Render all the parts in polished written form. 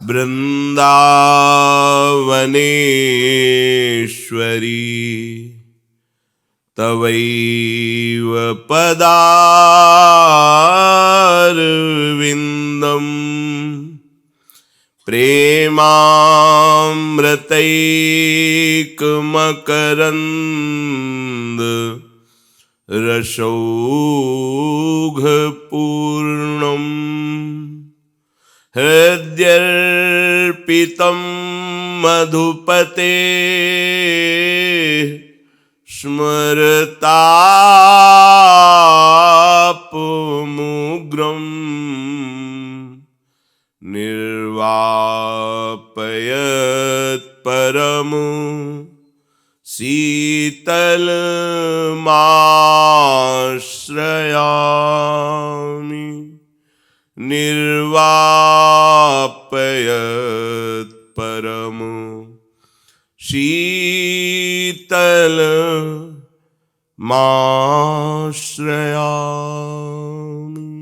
वृन्दावनेश्वरी तवैव पदारविन्दम् प्रेमामृतैकमकरन्द रसौघपूर्णम् हृद्यर्पितं मधुपते स्मरतापमुग्रम् निर्वापयत् परम शीतलमाश्रयामि निर्वापयत् परम शीतलमाश्रयामि।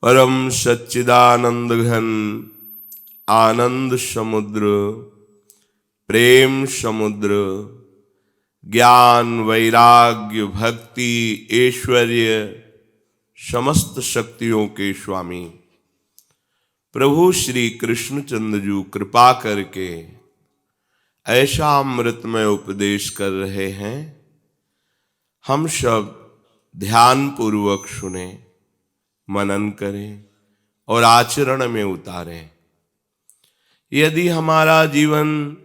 परम सच्चिदानंद घन आनंद समुद्र, प्रेम समुद्र, ज्ञान वैराग्य भक्ति ऐश्वर्य समस्त शक्तियों के स्वामी प्रभु श्री कृष्णचंद्र जी कृपा करके ऐसा अमृतमय उपदेश कर रहे हैं। हम सब ध्यान पूर्वक सुने, मनन करें और आचरण में उतारें। यदि हमारा जीवन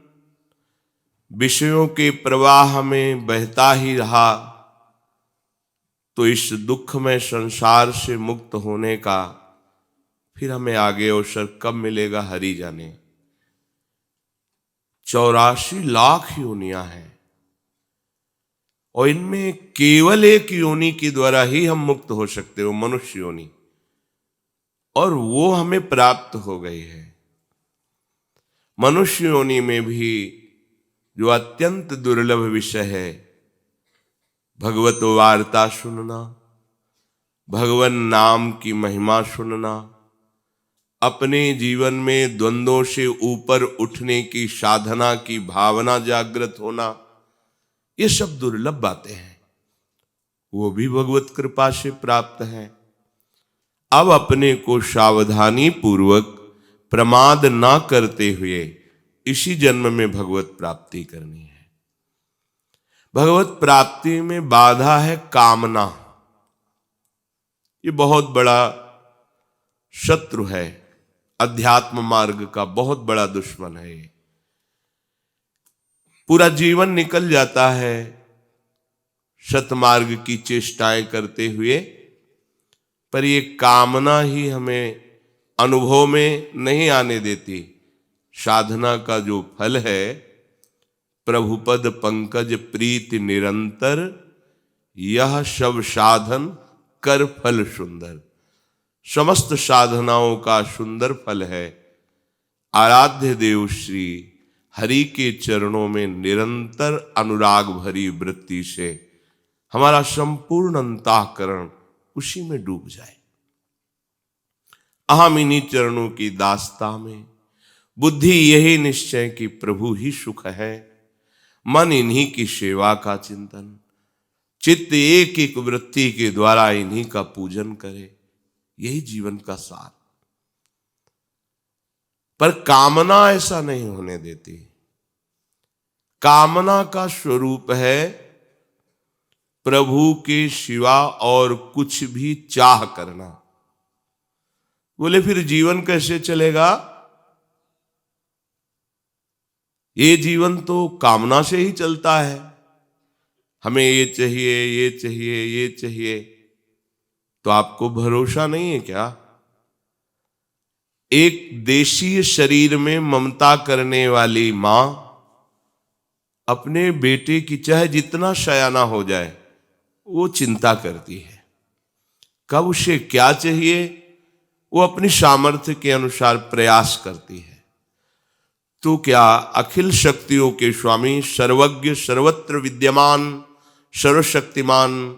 विषयों के प्रवाह में बहता ही रहा तो इस दुखमय संसार से मुक्त होने का फिर हमें आगे अवसर कब मिलेगा, हरि जाने। 84 लाख योनियां हैं और इनमें केवल एक योनि के द्वारा ही हम मुक्त हो सकते हो, मनुष्य योनि, और वो हमें प्राप्त हो गई है। मनुष्य योनि में भी जो अत्यंत दुर्लभ विषय है, भगवत वार्ता सुनना, भगवान नाम की महिमा सुनना, अपने जीवन में द्वंद्वों से ऊपर उठने की साधना की भावना जागृत होना, ये सब दुर्लभ बातें हैं, वो भी भगवत कृपा से प्राप्त है। अब अपने को सावधानी पूर्वक प्रमाद ना करते हुए इसी जन्म में भगवत प्राप्ति करनी है। भगवत प्राप्ति में बाधा है कामना। ये बहुत बड़ा शत्रु है, अध्यात्म मार्ग का बहुत बड़ा दुश्मन है। पूरा जीवन निकल जाता है सतमार्ग की चेष्टाएं करते हुए, पर ये कामना ही हमें अनुभव में नहीं आने देती। साधना का जो फल है, प्रभुपद पंकज प्रीति निरंतर, यह सब साधन कर फल सुंदर। समस्त साधनाओं का सुंदर फल है आराध्य देव श्री हरि के चरणों में निरंतर अनुराग भरी वृत्ति से हमारा संपूर्ण अंतःकरण उसी में डूब जाए। अहम इन्हीं चरणों की दास्ता में बुद्धि यही निश्चय कि प्रभु ही सुख है, मन इन्हीं की सेवा का चिंतन, चित्त एक एक वृत्ति के द्वारा इन्हीं का पूजन करे, यही जीवन का सार। पर कामना ऐसा नहीं होने देती। कामना का स्वरूप है प्रभु के सिवा और कुछ भी चाह करना। बोले फिर जीवन कैसे चलेगा? ये जीवन तो कामना से ही चलता है। हमें ये चाहिए, ये चाहिए, ये चाहिए, तो आपको भरोसा नहीं है क्या? एक देशीय शरीर में ममता करने वाली मां अपने बेटे की चाहे जितना सयाना हो जाए वो चिंता करती है। कब उसे क्या चाहिए वो अपनी सामर्थ्य के अनुसार प्रयास करती है। तो क्या अखिल शक्तियों के स्वामी, सर्वज्ञ, सर्वत्र विद्यमान, सर्वशक्तिमान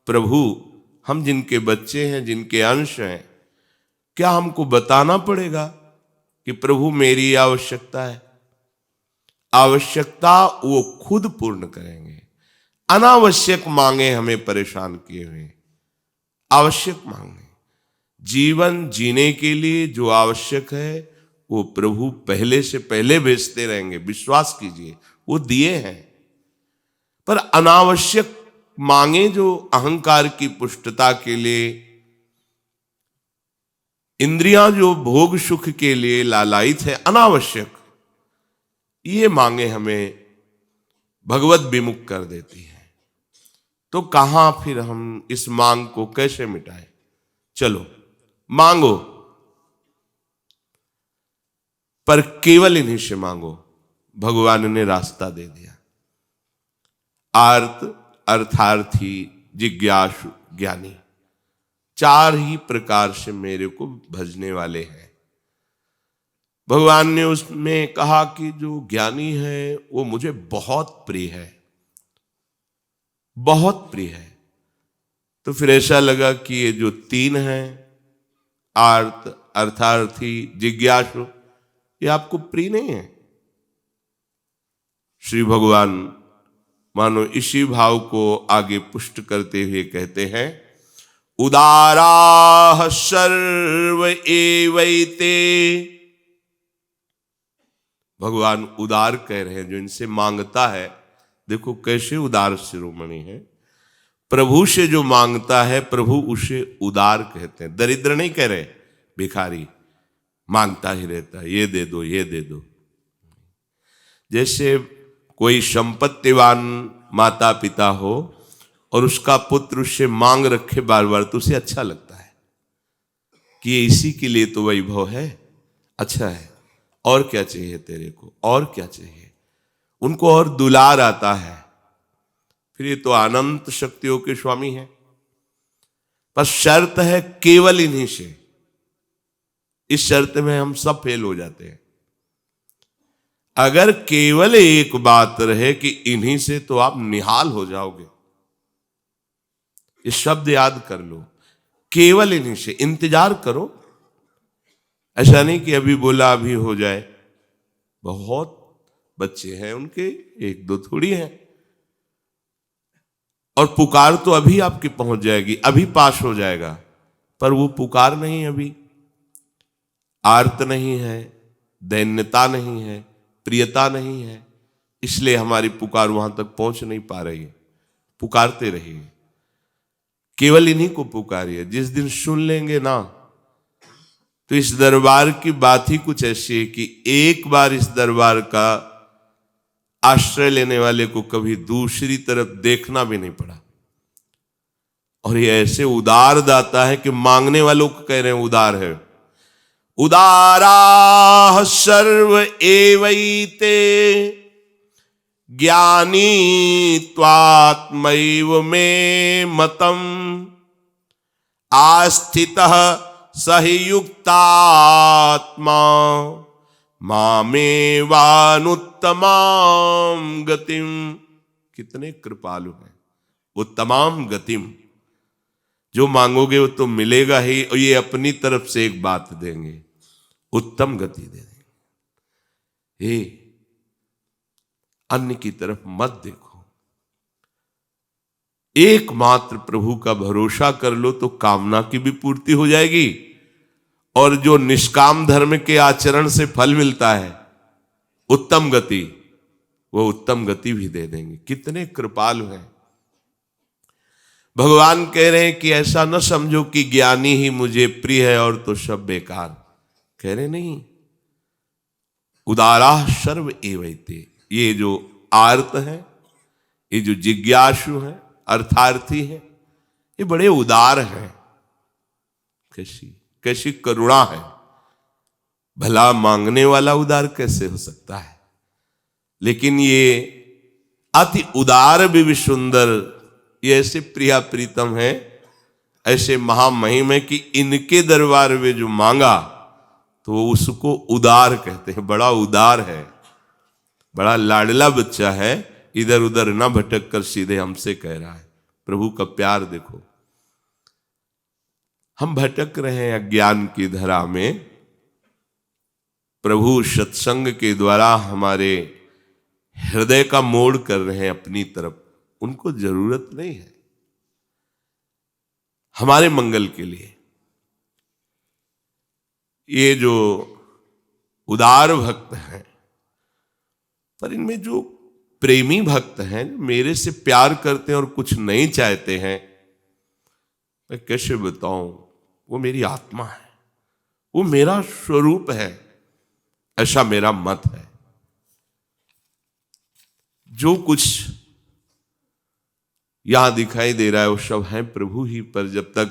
प्रभु, हम जिनके बच्चे हैं, जिनके अंश हैं, क्या हमको बताना पड़ेगा कि प्रभु मेरी आवश्यकता है? आवश्यकता वो खुद पूर्ण करेंगे। अनावश्यक मांगे हमें परेशान किए हुए, आवश्यक मांगे। जीवन जीने के लिए जो आवश्यक है वो प्रभु पहले से पहले भेजते रहेंगे, विश्वास कीजिए, वो दिए हैं। पर अनावश्यक मांगे जो अहंकार की पुष्टता के लिए, इंद्रियां जो भोग सुख के लिए लालायित है, अनावश्यक, ये मांगे हमें भगवत विमुख कर देती है। तो कहां फिर हम इस मांग को कैसे मिटाएं? चलो मांगो, पर केवल इन्हीं से मांगो। भगवान ने रास्ता दे दिया। आर्त, अर्थार्थी, जिज्ञासु, ज्ञानी, 4 ही प्रकार से मेरे को भजने वाले हैं। भगवान ने उसमें कहा कि जो ज्ञानी है वो मुझे बहुत प्रिय है, बहुत प्रिय है। तो फिर ऐसा लगा कि ये जो 3 हैं, आर्त, अर्थार्थी, जिज्ञासु, ये आपको प्रिय नहीं है। श्री भगवान मानो इसी भाव को आगे पुष्ट करते हुए कहते हैं, उदाराः सर्व एवैते। भगवान उदार कह रहे हैं, जो इनसे मांगता है। देखो कैसे उदार शिरोमणि है। प्रभु से जो मांगता है प्रभु उसे उदार कहते हैं। दरिद्र नहीं कह रहे, भिखारी मांगता ही रहता है, ये दे दो, ये दे दो। जैसे कोई संपत्तिवान माता पिता हो और उसका पुत्र उससे मांग रखे बार बार, तो उसे अच्छा लगता है कि ये इसी के लिए तो वैभव है, अच्छा है, और क्या चाहिए तेरे को, और क्या चाहिए। उनको और दुलार आता है। फिर ये तो अनंत शक्तियों के स्वामी हैं। पर शर्त है केवल इन्हीं से। इस शर्त में हम सब फेल हो जाते हैं। अगर केवल एक बात रहे कि इन्हीं से, तो आप निहाल हो जाओगे। ये शब्द याद कर लो, केवल इन्हीं से। इंतजार करो, ऐसा नहीं कि अभी बोला अभी हो जाए। बहुत बच्चे हैं उनके, 1-2 थोड़ी हैं। और पुकार तो अभी आपकी पहुंच जाएगी, अभी पास हो जाएगा, पर वो पुकार नहीं, अभी आर्त नहीं है, दैन्यता नहीं है, प्रियता नहीं है, इसलिए हमारी पुकार वहां तक पहुंच नहीं पा रही है। पुकारते रहिए, केवल इन्हीं को पुकारिए। जिस दिन सुन लेंगे ना, तो इस दरबार की बात ही कुछ ऐसी है कि एक बार इस दरबार का आश्रय लेने वाले को कभी दूसरी तरफ देखना भी नहीं पड़ा। और ये ऐसे उदार दाता है कि मांगने वालों को कह रहे हैं उदार है। उदाराः सर्व एवैते ज्ञानी त्वात्मैव मे मतम् आस्थितः सहि युक्तात्मा मामेवानुत्तमां गतिम। कितने कृपालु हैं वो। तमाम गतिम, जो मांगोगे वो तो मिलेगा ही, और ये अपनी तरफ से एक बात देंगे, उत्तम गति दे देंगे। ये अन्य की तरफ मत देखो, एकमात्र प्रभु का भरोसा कर लो तो कामना की भी पूर्ति हो जाएगी, और जो निष्काम धर्म के आचरण से फल मिलता है, उत्तम गति, वो उत्तम गति भी दे देंगे। कितने कृपालु हैं। भगवान कह रहे हैं कि ऐसा न समझो कि ज्ञानी ही मुझे प्रिय है और तो सब बेकार। कह रहे नहीं, उदाराः सर्व एवैते। ये जो आर्त है, ये जो जिज्ञासु है, अर्थार्थी है, ये बड़े उदार हैं। कैसी कैसी करुणा है। भला मांगने वाला उदार कैसे हो सकता है। लेकिन ये अति उदार भी सुंदर, ये ऐसे प्रिया प्रीतम है, ऐसे महामहिम है कि इनके दरबार में जो मांगा तो उसको उदार कहते हैं। बड़ा उदार है, बड़ा लाडला बच्चा है, इधर उधर ना भटक कर सीधे हमसे कह रहा है। प्रभु का प्यार देखो। हम भटक रहे हैं अज्ञान की धरा में। प्रभु सत्संग के द्वारा हमारे हृदय का मोड़ कर रहे हैं अपनी तरफ। उनको जरूरत नहीं है, हमारे मंगल के लिए। ये जो उदार भक्त हैं, पर इनमें जो प्रेमी भक्त हैं, मेरे से प्यार करते हैं और कुछ नहीं चाहते हैं, मैं कैसे बताऊं, वो मेरी आत्मा है, वो मेरा स्वरूप है, ऐसा मेरा मत है। जो कुछ यहां दिखाई दे रहा है वो सब है प्रभु ही। पर जब तक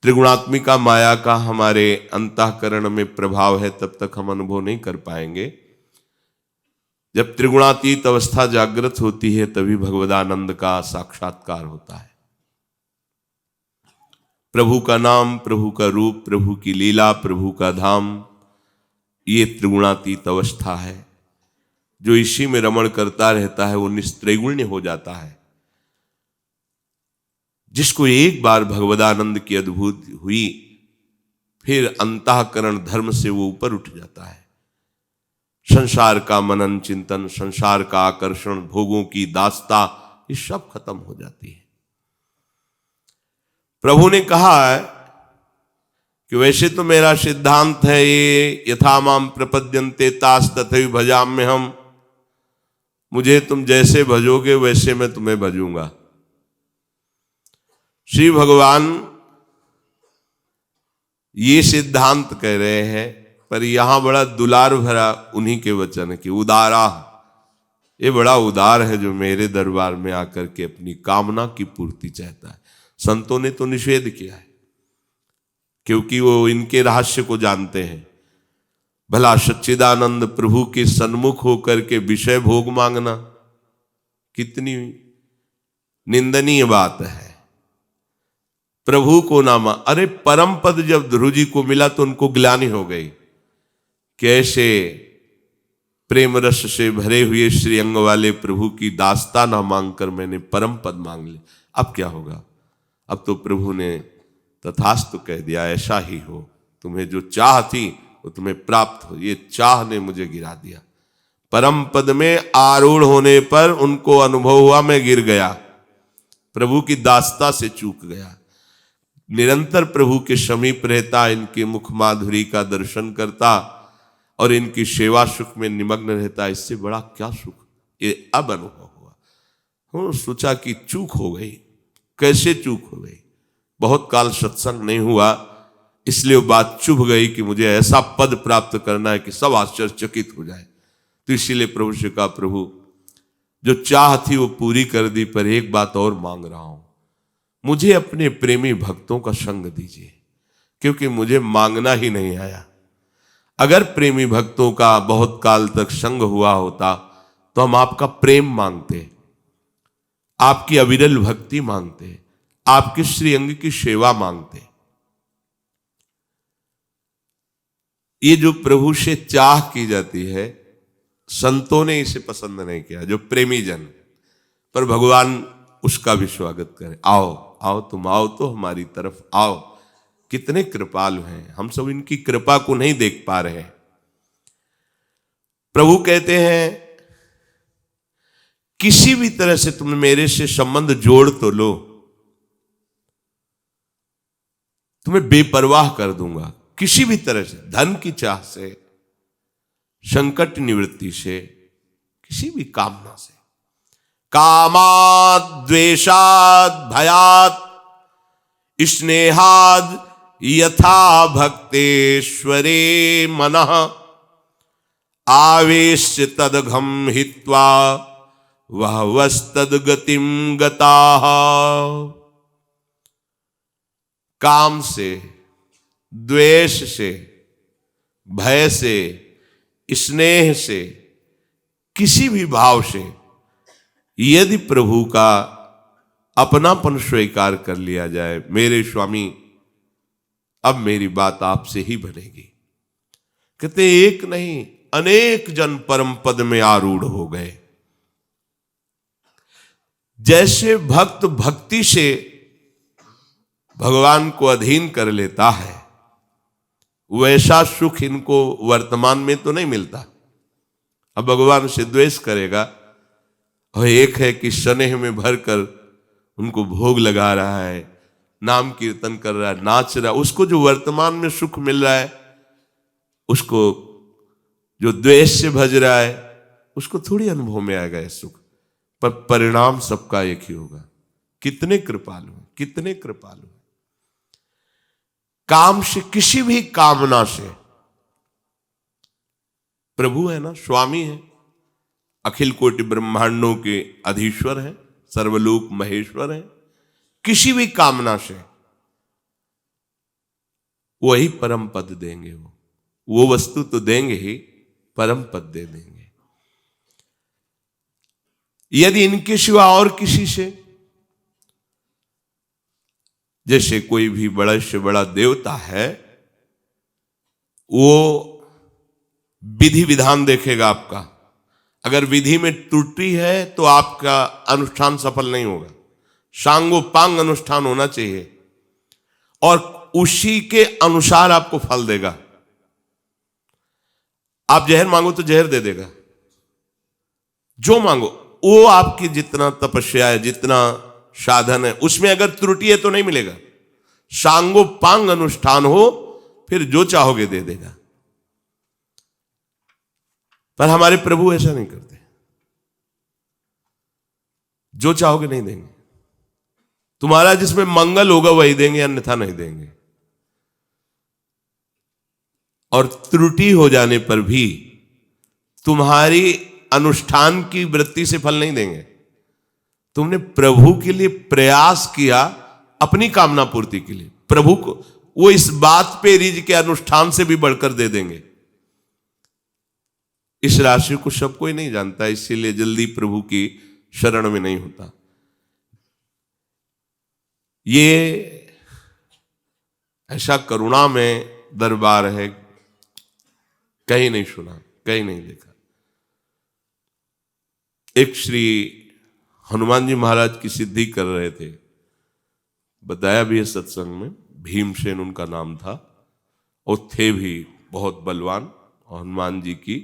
त्रिगुणात्मिका माया का हमारे अंतःकरण में प्रभाव है, तब तक हम अनुभव नहीं कर पाएंगे। जब त्रिगुणातीत अवस्था जागृत होती है, तभी भगवदानंद का साक्षात्कार होता है। प्रभु का नाम, प्रभु का रूप, प्रभु की लीला, प्रभु का धाम, ये त्रिगुणातीत अवस्था है। जो इसी में रमण करता रहता है वो निस्त्रैगुण्य हो जाता है। जिसको एक बार भगवदानंद की अद्भुत हुई, फिर अंतःकरण धर्म से वो ऊपर उठ जाता है। संसार का मनन चिंतन, संसार का आकर्षण, भोगों की दास्ता, ये सब खत्म हो जाती है। प्रभु ने कहा है कि वैसे तो मेरा सिद्धांत है ये, यथा माम प्रपद्यन्ते तास तथैव भजाम्यहम्, मुझे तुम जैसे भजोगे वैसे मैं तुम्हें भजूंगा। श्री भगवान ये सिद्धांत कह रहे हैं, पर यहां बड़ा दुलार भरा उन्हीं के वचन की उदारा, ये बड़ा उदार है जो मेरे दरबार में आकर के अपनी कामना की पूर्ति चाहता है। संतों ने तो निषेध किया है, क्योंकि वो इनके रहस्य को जानते हैं। भला सच्चिदानंद प्रभु के सन्मुख होकर के विषय भोग मांगना कितनी निंदनीय बात है। प्रभु को नामा, अरे परम पद जब ध्रुव जी को मिला तो उनको ग्लानि हो गई, कैसे प्रेम रस से भरे हुए श्री अंग वाले प्रभु की दास्ता ना मांगकर मैंने परम पद मांग ली, अब क्या होगा। अब तो प्रभु ने तथास्तु कह दिया, ऐसा ही हो, तुम्हें जो चाह थी वो तुम्हें प्राप्त हो। ये चाह ने मुझे गिरा दिया। परम पद में आरूढ़ होने पर उनको अनुभव हुआ मैं गिर गया, प्रभु की दास्ता से चूक गया। निरंतर प्रभु के समीप रहता, इनके मुख माधुरी का दर्शन करता और इनकी सेवा सुख में निमग्न रहता, इससे बड़ा क्या सुख। ये अब अनुभव हुआ। सोचा कि चूक हो गई। कैसे चूक हो गई, बहुत काल सत्संग नहीं हुआ, इसलिए वो बात चुभ गई कि मुझे ऐसा पद प्राप्त करना है कि सब आश्चर्यचकित हो जाए। तो इसीलिए प्रभु से कहा, प्रभु जो चाह थी वो पूरी कर दी, पर एक बात और मांग रहा हूं, मुझे अपने प्रेमी भक्तों का संग दीजिए, क्योंकि मुझे मांगना ही नहीं आया। अगर प्रेमी भक्तों का बहुत काल तक संग हुआ होता तो हम आपका प्रेम मांगते, आपकी अविरल भक्ति मांगते, आपके श्री अंग की सेवा मांगते। ये जो प्रभु से चाह की जाती है, संतों ने इसे पसंद नहीं किया, जो प्रेमी जन, पर भगवान उसका भी स्वागत करे। आओ आओ, तुम आओ तो हमारी तरफ आओ। कितने कृपालु हैं, हम सब इनकी कृपा को नहीं देख पा रहे। प्रभु कहते हैं किसी भी तरह से तुम मेरे से संबंध जोड़ तो लो, तुम्हें बेपरवाह कर दूंगा। किसी भी तरह से, धन की चाह से, संकट निवृत्ति से, किसी भी कामना से, कामाद द्वेषाद भयात स्नेहाद यथा भक्तेश्वरे मनः आवेश्य तदघम हित्वा वह वस्तद गतिम गताः। काम से, द्वेष से, भय से, स्नेह से, किसी भी भाव से यदि प्रभु का अपनापन स्वीकार कर लिया जाए, मेरे स्वामी अब मेरी बात आपसे ही बनेगी। कहते एक नहीं अनेक जन परम पद में आरूढ़ हो गए। जैसे भक्त भक्ति से भगवान को अधीन कर लेता है, वैसा सुख इनको वर्तमान में तो नहीं मिलता। अब भगवान से द्वेष करेगा, और एक है कि स्नेह में भरकर उनको भोग लगा रहा है, नाम कीर्तन कर रहा है, नाच रहा है, उसको जो वर्तमान में सुख मिल रहा है, उसको जो द्वेष से भज रहा है उसको थोड़ी अनुभव में आएगा ये सुख। पर परिणाम सबका एक ही होगा। कितने कृपालु, कितने कृपालु। काम से, किसी भी कामना से, प्रभु है ना, स्वामी है, अखिल कोटि ब्रह्मांडों के अधीश्वर है, सर्वलोक महेश्वर है, किसी भी कामना से वही परम पद देंगे। वो वस्तु तो देंगे ही, परम पद दे देंगे। यदि इनके सिवा और किसी से, जैसे कोई भी बड़ा से बड़ा देवता है, वो विधि विधान देखेगा आपका, अगर विधि में त्रुटि है तो आपका अनुष्ठान सफल नहीं होगा। सांगोपांग अनुष्ठान होना चाहिए और उसी के अनुसार आपको फल देगा। आप जहर मांगो तो जहर दे देगा, जो मांगो वो आपकी जितना तपस्या है, जितना साधन है, उसमें अगर त्रुटि है तो नहीं मिलेगा। सांगोपांग अनुष्ठान हो, फिर जो चाहोगे दे देगा। पर हमारे प्रभु ऐसा नहीं करते, जो चाहोगे नहीं देंगे। तुम्हारा जिसमें मंगल होगा वही देंगे, अन्यथा नहीं देंगे। और त्रुटि हो जाने पर भी तुम्हारी अनुष्ठान की वृत्ति से फल नहीं देंगे। तुमने प्रभु के लिए प्रयास किया, अपनी कामना पूर्ति के लिए, प्रभु को वो इस बात पे रिज के अनुष्ठान से भी बढ़कर दे देंगे। इस राशि को सब कोई नहीं जानता, इसीलिए जल्दी प्रभु की शरण में नहीं होता। ये ऐसा करुणा में दरबार है, कहीं नहीं सुना, कहीं नहीं देखा। एक श्री हनुमान जी महाराज की सिद्धि कर रहे थे, बताया भी है सत्संग में, भीमसेन उनका नाम था, और थे भी बहुत बलवान। और हनुमान जी की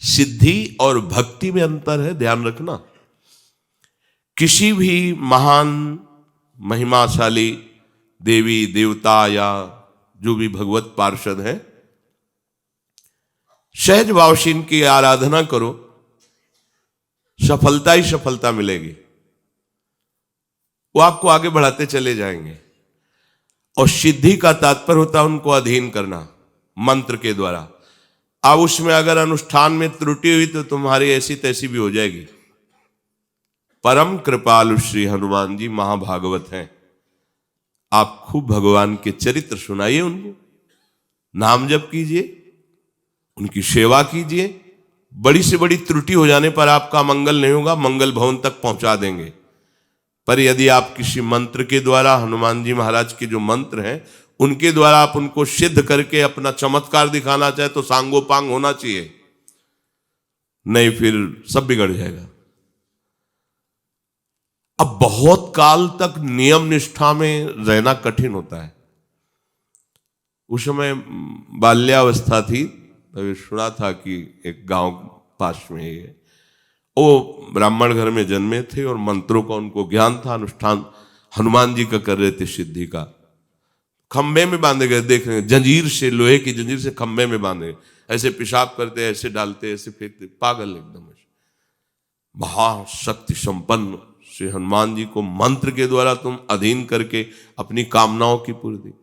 सिद्धि और भक्ति में अंतर है, ध्यान रखना। किसी भी महान महिमाशाली देवी देवता या जो भी भगवत पार्षद है, सहज भाव से इनकी आराधना करो, सफलता ही सफलता मिलेगी। वो आपको आगे बढ़ाते चले जाएंगे। और सिद्धि का तात्पर्य होता है उनको अधीन करना मंत्र के द्वारा। अब उसमें अगर अनुष्ठान में त्रुटि हुई तो तुम्हारी ऐसी तैसी भी हो जाएगी। परम कृपालु श्री हनुमान जी महाभागवत हैं। आप खूब भगवान के चरित्र सुनाइए, उनको नाम जप कीजिए, उनकी सेवा कीजिए। बड़ी से बड़ी त्रुटि हो जाने पर आपका मंगल नहीं होगा, मंगल भवन तक पहुंचा देंगे। पर यदि आप किसी मंत्र के द्वारा, हनुमान जी महाराज के जो मंत्र हैं उनके द्वारा आप उनको सिद्ध करके अपना चमत्कार दिखाना चाहे तो सांगोपांग होना चाहिए, नहीं फिर सब बिगड़ जाएगा। अब बहुत काल तक नियम निष्ठा में रहना कठिन होता है। उस समय बाल्यावस्था थी, तभी सुना था कि एक गांव पास में ही है, वो ब्राह्मण घर में जन्मे थे और मंत्रों का उनको ज्ञान था। अनुष्ठान हनुमान जी का कर रहे थे सिद्धि का। खंबे में बांधे गए, देख रहे, जंजीर से, लोहे की जंजीर से खंबे में बांधे, ऐसे पेशाब करते, ऐसे डालते, ऐसे फेंकते, पागल एकदम। महाशक्ति संपन्न श्री हनुमान जी को मंत्र के द्वारा तुम अधीन करके अपनी कामनाओं की पूर्ति।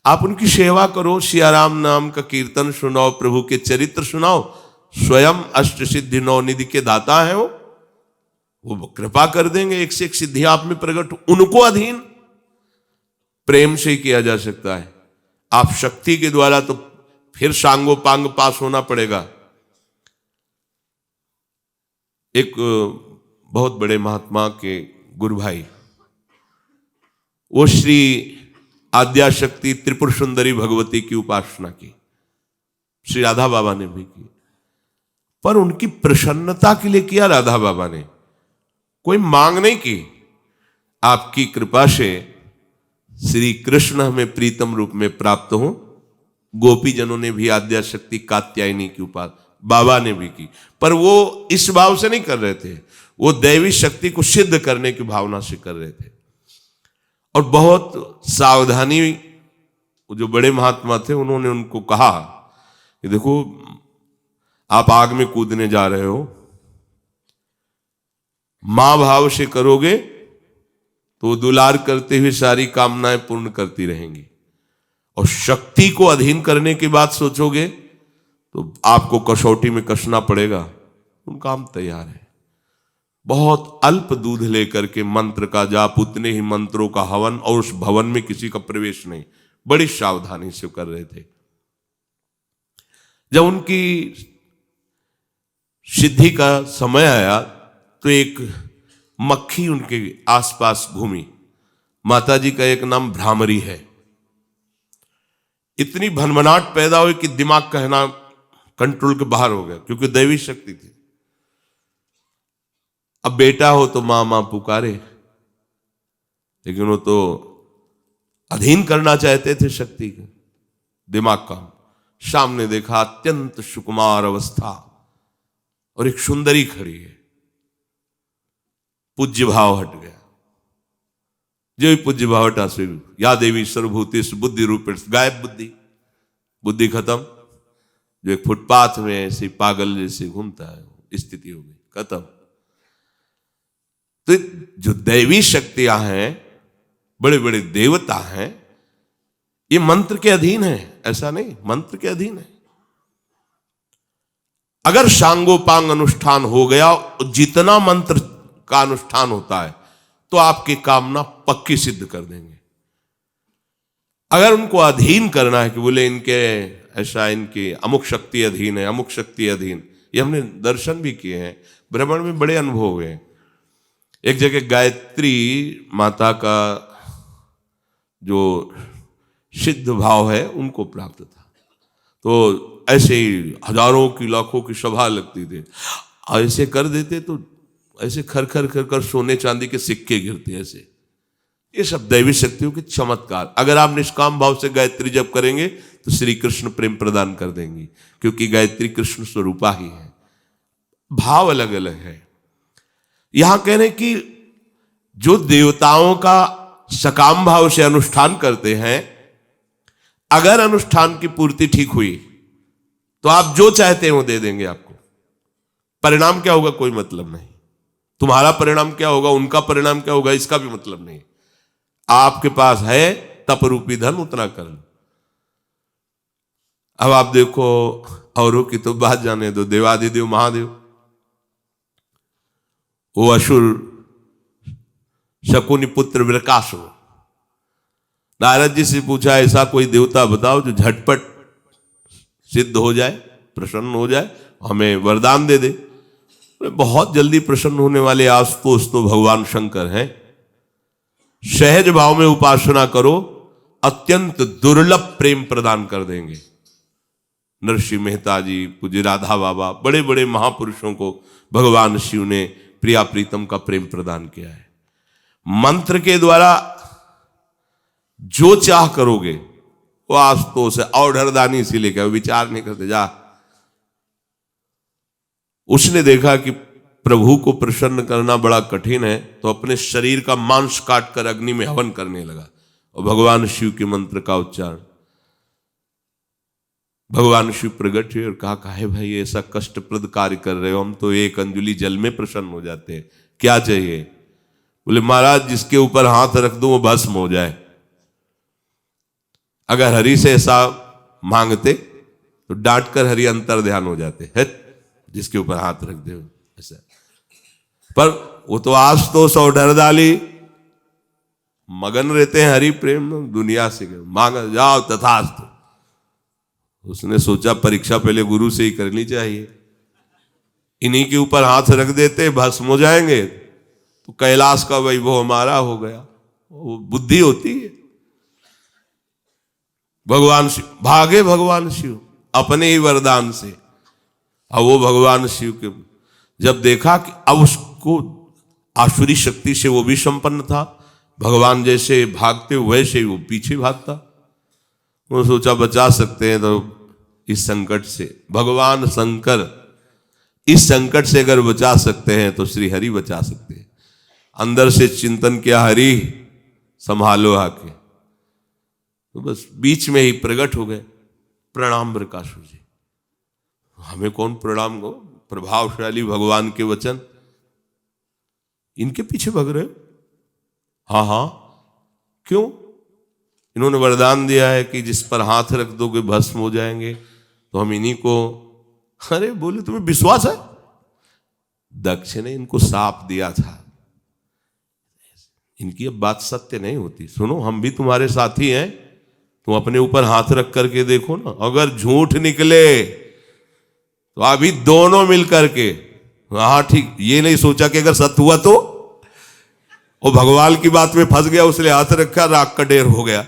आप उनकी सेवा करो, सियाराम नाम का कीर्तन सुनाओ, प्रभु के चरित्र सुनाओ। स्वयं अष्ट सिद्धि नौ निधि के दाता है वो कृपा कर देंगे। एक से एक सिद्धि आप में प्रकट, उनको अधीन प्रेम से ही किया जा सकता है। आप शक्ति के द्वारा तो फिर सांगोपांग पास होना पड़ेगा। एक बहुत बड़े महात्मा के गुरु भाई, वो श्री आद्याशक्ति त्रिपुर सुंदरी भगवती की उपासना की, श्री राधा बाबा ने भी की, पर उनकी प्रसन्नता के लिए किया राधा बाबा ने, कोई मांग नहीं की। आपकी कृपा से श्री कृष्ण हमें प्रीतम रूप में प्राप्त हो। गोपी जनों ने भी आद्या शक्ति कात्यायनी की उपासना, बाबा ने भी की, पर वो इस भाव से नहीं कर रहे थे, वो दैवी शक्ति को सिद्ध करने की भावना से कर रहे थे। और बहुत सावधानी, जो बड़े महात्मा थे उन्होंने उनको कहा कि देखो आप आग में कूदने जा रहे हो, मां भाव से करोगे तो दुलार करते हुए सारी कामनाएं पूर्ण करती रहेंगी, और शक्ति को अधीन करने की बात सोचोगे तो आपको कसौटी में कसना पड़ेगा। उनका हम तैयार है। बहुत अल्प दूध लेकर के मंत्र का जाप, उतने ही मंत्रों का हवन, और उस भवन में किसी का प्रवेश नहीं, बड़ी सावधानी से कर रहे थे। जब उनकी सिद्धि का समय आया तो एक मक्खी उनके आसपास घूमी। माता जी का एक नाम भ्रामरी है। इतनी भनभनाट पैदा हुई कि दिमाग कहना कंट्रोल के बाहर हो गया, क्योंकि दैवी शक्ति थी। अब बेटा हो तो मां मां पुकारे, लेकिन वो तो अधीन करना चाहते थे शक्ति के, दिमाग का। सामने देखा अत्यंत सुकुमार अवस्था और एक सुंदरी खड़ी है। पूज्य भाव हट गया। जो भी पूज्य भाव हटा से या देवी सर्वभूतेषु बुद्धि रूपेण, गायब बुद्धि, बुद्धि खत्म। जो एक फुटपाथ में ऐसे पागल जैसे घूमता है, स्थिति हो गई, खत्म। तो जो दैवी शक्तियां हैं, बड़े बड़े देवता हैं, ये मंत्र के अधीन है, ऐसा नहीं, मंत्र के अधीन है। अगर सांगोपांग अनुष्ठान हो गया, जितना मंत्र का अनुष्ठान होता है, तो आपकी कामना पक्की सिद्ध कर देंगे। अगर उनको अधीन करना है कि बोले इनके ऐसा, इनकी अमुक शक्ति अधीन है, अमुक शक्ति अधीन, ये हमने दर्शन भी किए हैं, भ्रमण में बड़े अनुभव हुए हैं। एक जगह गायत्री माता का जो सिद्ध भाव है उनको प्राप्त था, तो ऐसे ही हजारों की लाखों की सभा लगती थी। ऐसे कर देते तो ऐसे खर खर खर कर सोने चांदी के सिक्के गिरते ऐसे। ये सब दैवी शक्तियों के चमत्कार। अगर आप निष्काम भाव से गायत्री जप करेंगे तो श्री कृष्ण प्रेम प्रदान कर देंगी, क्योंकि गायत्री कृष्ण स्वरूपा ही है, भाव अलग अलग है। यहां कह रहे कि जो देवताओं का सकाम भाव से अनुष्ठान करते हैं, अगर अनुष्ठान की पूर्ति ठीक हुई तो आप जो चाहते हैं वो दे देंगे आपको। परिणाम क्या होगा कोई मतलब नहीं, तुम्हारा परिणाम क्या होगा, उनका परिणाम क्या होगा, इसका भी मतलब नहीं। आपके पास है तप रूपी धन, उतना कर लो। अब आप देखो, औरों की तो बात जाने दो, देवादिदेव महादेव, वो असुर शकुनि पुत्र वृकासुर, नारद जी से पूछा ऐसा कोई देवता बताओ जो झटपट सिद्ध हो जाए, प्रसन्न हो जाए, हमें वरदान दे दे। बहुत जल्दी प्रसन्न होने वाले आशुतोष तो भगवान शंकर हैं। सहज भाव में उपासना करो, अत्यंत दुर्लभ प्रेम प्रदान कर देंगे। नरसिंह मेहता जी, पूज्य राधा बाबा, बड़े बड़े महापुरुषों को भगवान शिव ने प्रिया प्रीतम का प्रेम प्रदान किया है। मंत्र के द्वारा जो चाह करोगे वो आशुतोष है, और ढरदानी से लेकर विचार नहीं करते जा। उसने देखा कि प्रभु को प्रसन्न करना बड़ा कठिन है, तो अपने शरीर का मांस काट कर अग्नि में हवन करने लगा, और भगवान शिव के मंत्र का उच्चारण। भगवान शिव प्रकट हुए और कहा, काहे भाई ऐसा कष्टप्रद कार्य कर रहे हो, हम तो एक अंजुलि जल में प्रसन्न हो जाते हैं, क्या चाहिए? बोले महाराज जिसके ऊपर हाथ रख दो वो भस्म हो जाए। अगर हरि से ऐसा मांगते तो डांट कर हरि अंतर ध्यान हो जाते है, जिसके ऊपर हाथ रख दे ऐसा। पर वो तो आशुतोष और डरदाली मगन रहते हैं हरि प्रेम में, दुनिया से मांग जाओ तथास्तु। उसने सोचा परीक्षा पहले गुरु से ही करनी चाहिए, इन्हीं के ऊपर हाथ रख देते भस्म हो जाएंगे तो कैलाश का वैभव हमारा हो गया। वो बुद्धि होती है। भगवान शिव भागे, भगवान शिव अपने ही वरदान से। अब वो भगवान शिव के जब देखा कि अब उसको आसुरी शक्ति से वो भी संपन्न था, भगवान जैसे भागते वैसे ही वो पीछे भागता। वो सोचा बचा सकते हैं तो इस संकट से, भगवान शंकर इस संकट से अगर बचा सकते हैं तो श्री हरि बचा सकते हैं। अंदर से चिंतन किया, हरि संभालो आके, तो बस बीच में ही प्रकट हो गए। प्रणाम बृकासुर जी। हमें कौन प्रणाम को, प्रभावशाली भगवान के वचन, इनके पीछे भग रहे हो? हाँ हाँ, क्यों? इन्होंने वरदान दिया है कि जिस पर हाथ रख दोगे भस्म हो जाएंगे, तो हम इन्हीं को। अरे बोले तुम्हें विश्वास है? दक्ष ने इनको साप दिया था। इनकी अब बात सत्य नहीं होती। सुनो, हम भी तुम्हारे साथी हैं, तुम अपने ऊपर हाथ रख करके देखो ना, अगर झूठ निकले तो अभी दोनों मिल करके, हाँ ठीक, ये नहीं सोचा कि अगर सत्य हुआ तो, वो भगवान की बात में फंस गया, उसने हाथ रखा, राख का ढेर हो गया।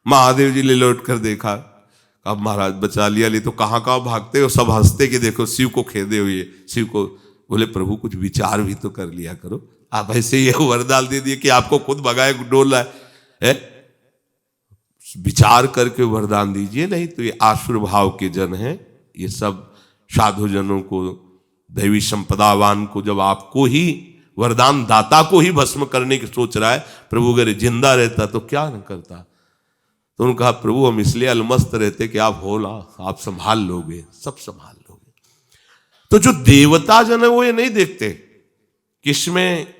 महादेव जी ने लौट कर देखा, अब महाराज बचा लिया। ले तो कहाँ कहाँ भागते हो, सब हंसते कि देखो शिव को खेदे हुए। शिव को बोले प्रभु कुछ विचार भी तो कर लिया करो, आप ऐसे ये वरदान दे दिए कि आपको खुद भगाए डोल रहा है? विचार करके वरदान दीजिए, नहीं तो ये आसुर भाव के जन हैं। ये सब साधु जनों को, दैवी संपदावान को, जब आपको ही वरदान दाता को ही भस्म करने की सोच रहा है, प्रभु अगर जिंदा रहता तो क्या न करता। तो उन्होंने कहा प्रभु हम इसलिए अलमस्त रहते कि आप हो ना, आप संभाल लोगे, सब संभाल लोगे। तो जो देवता जन है वो ये नहीं देखते कि इसमें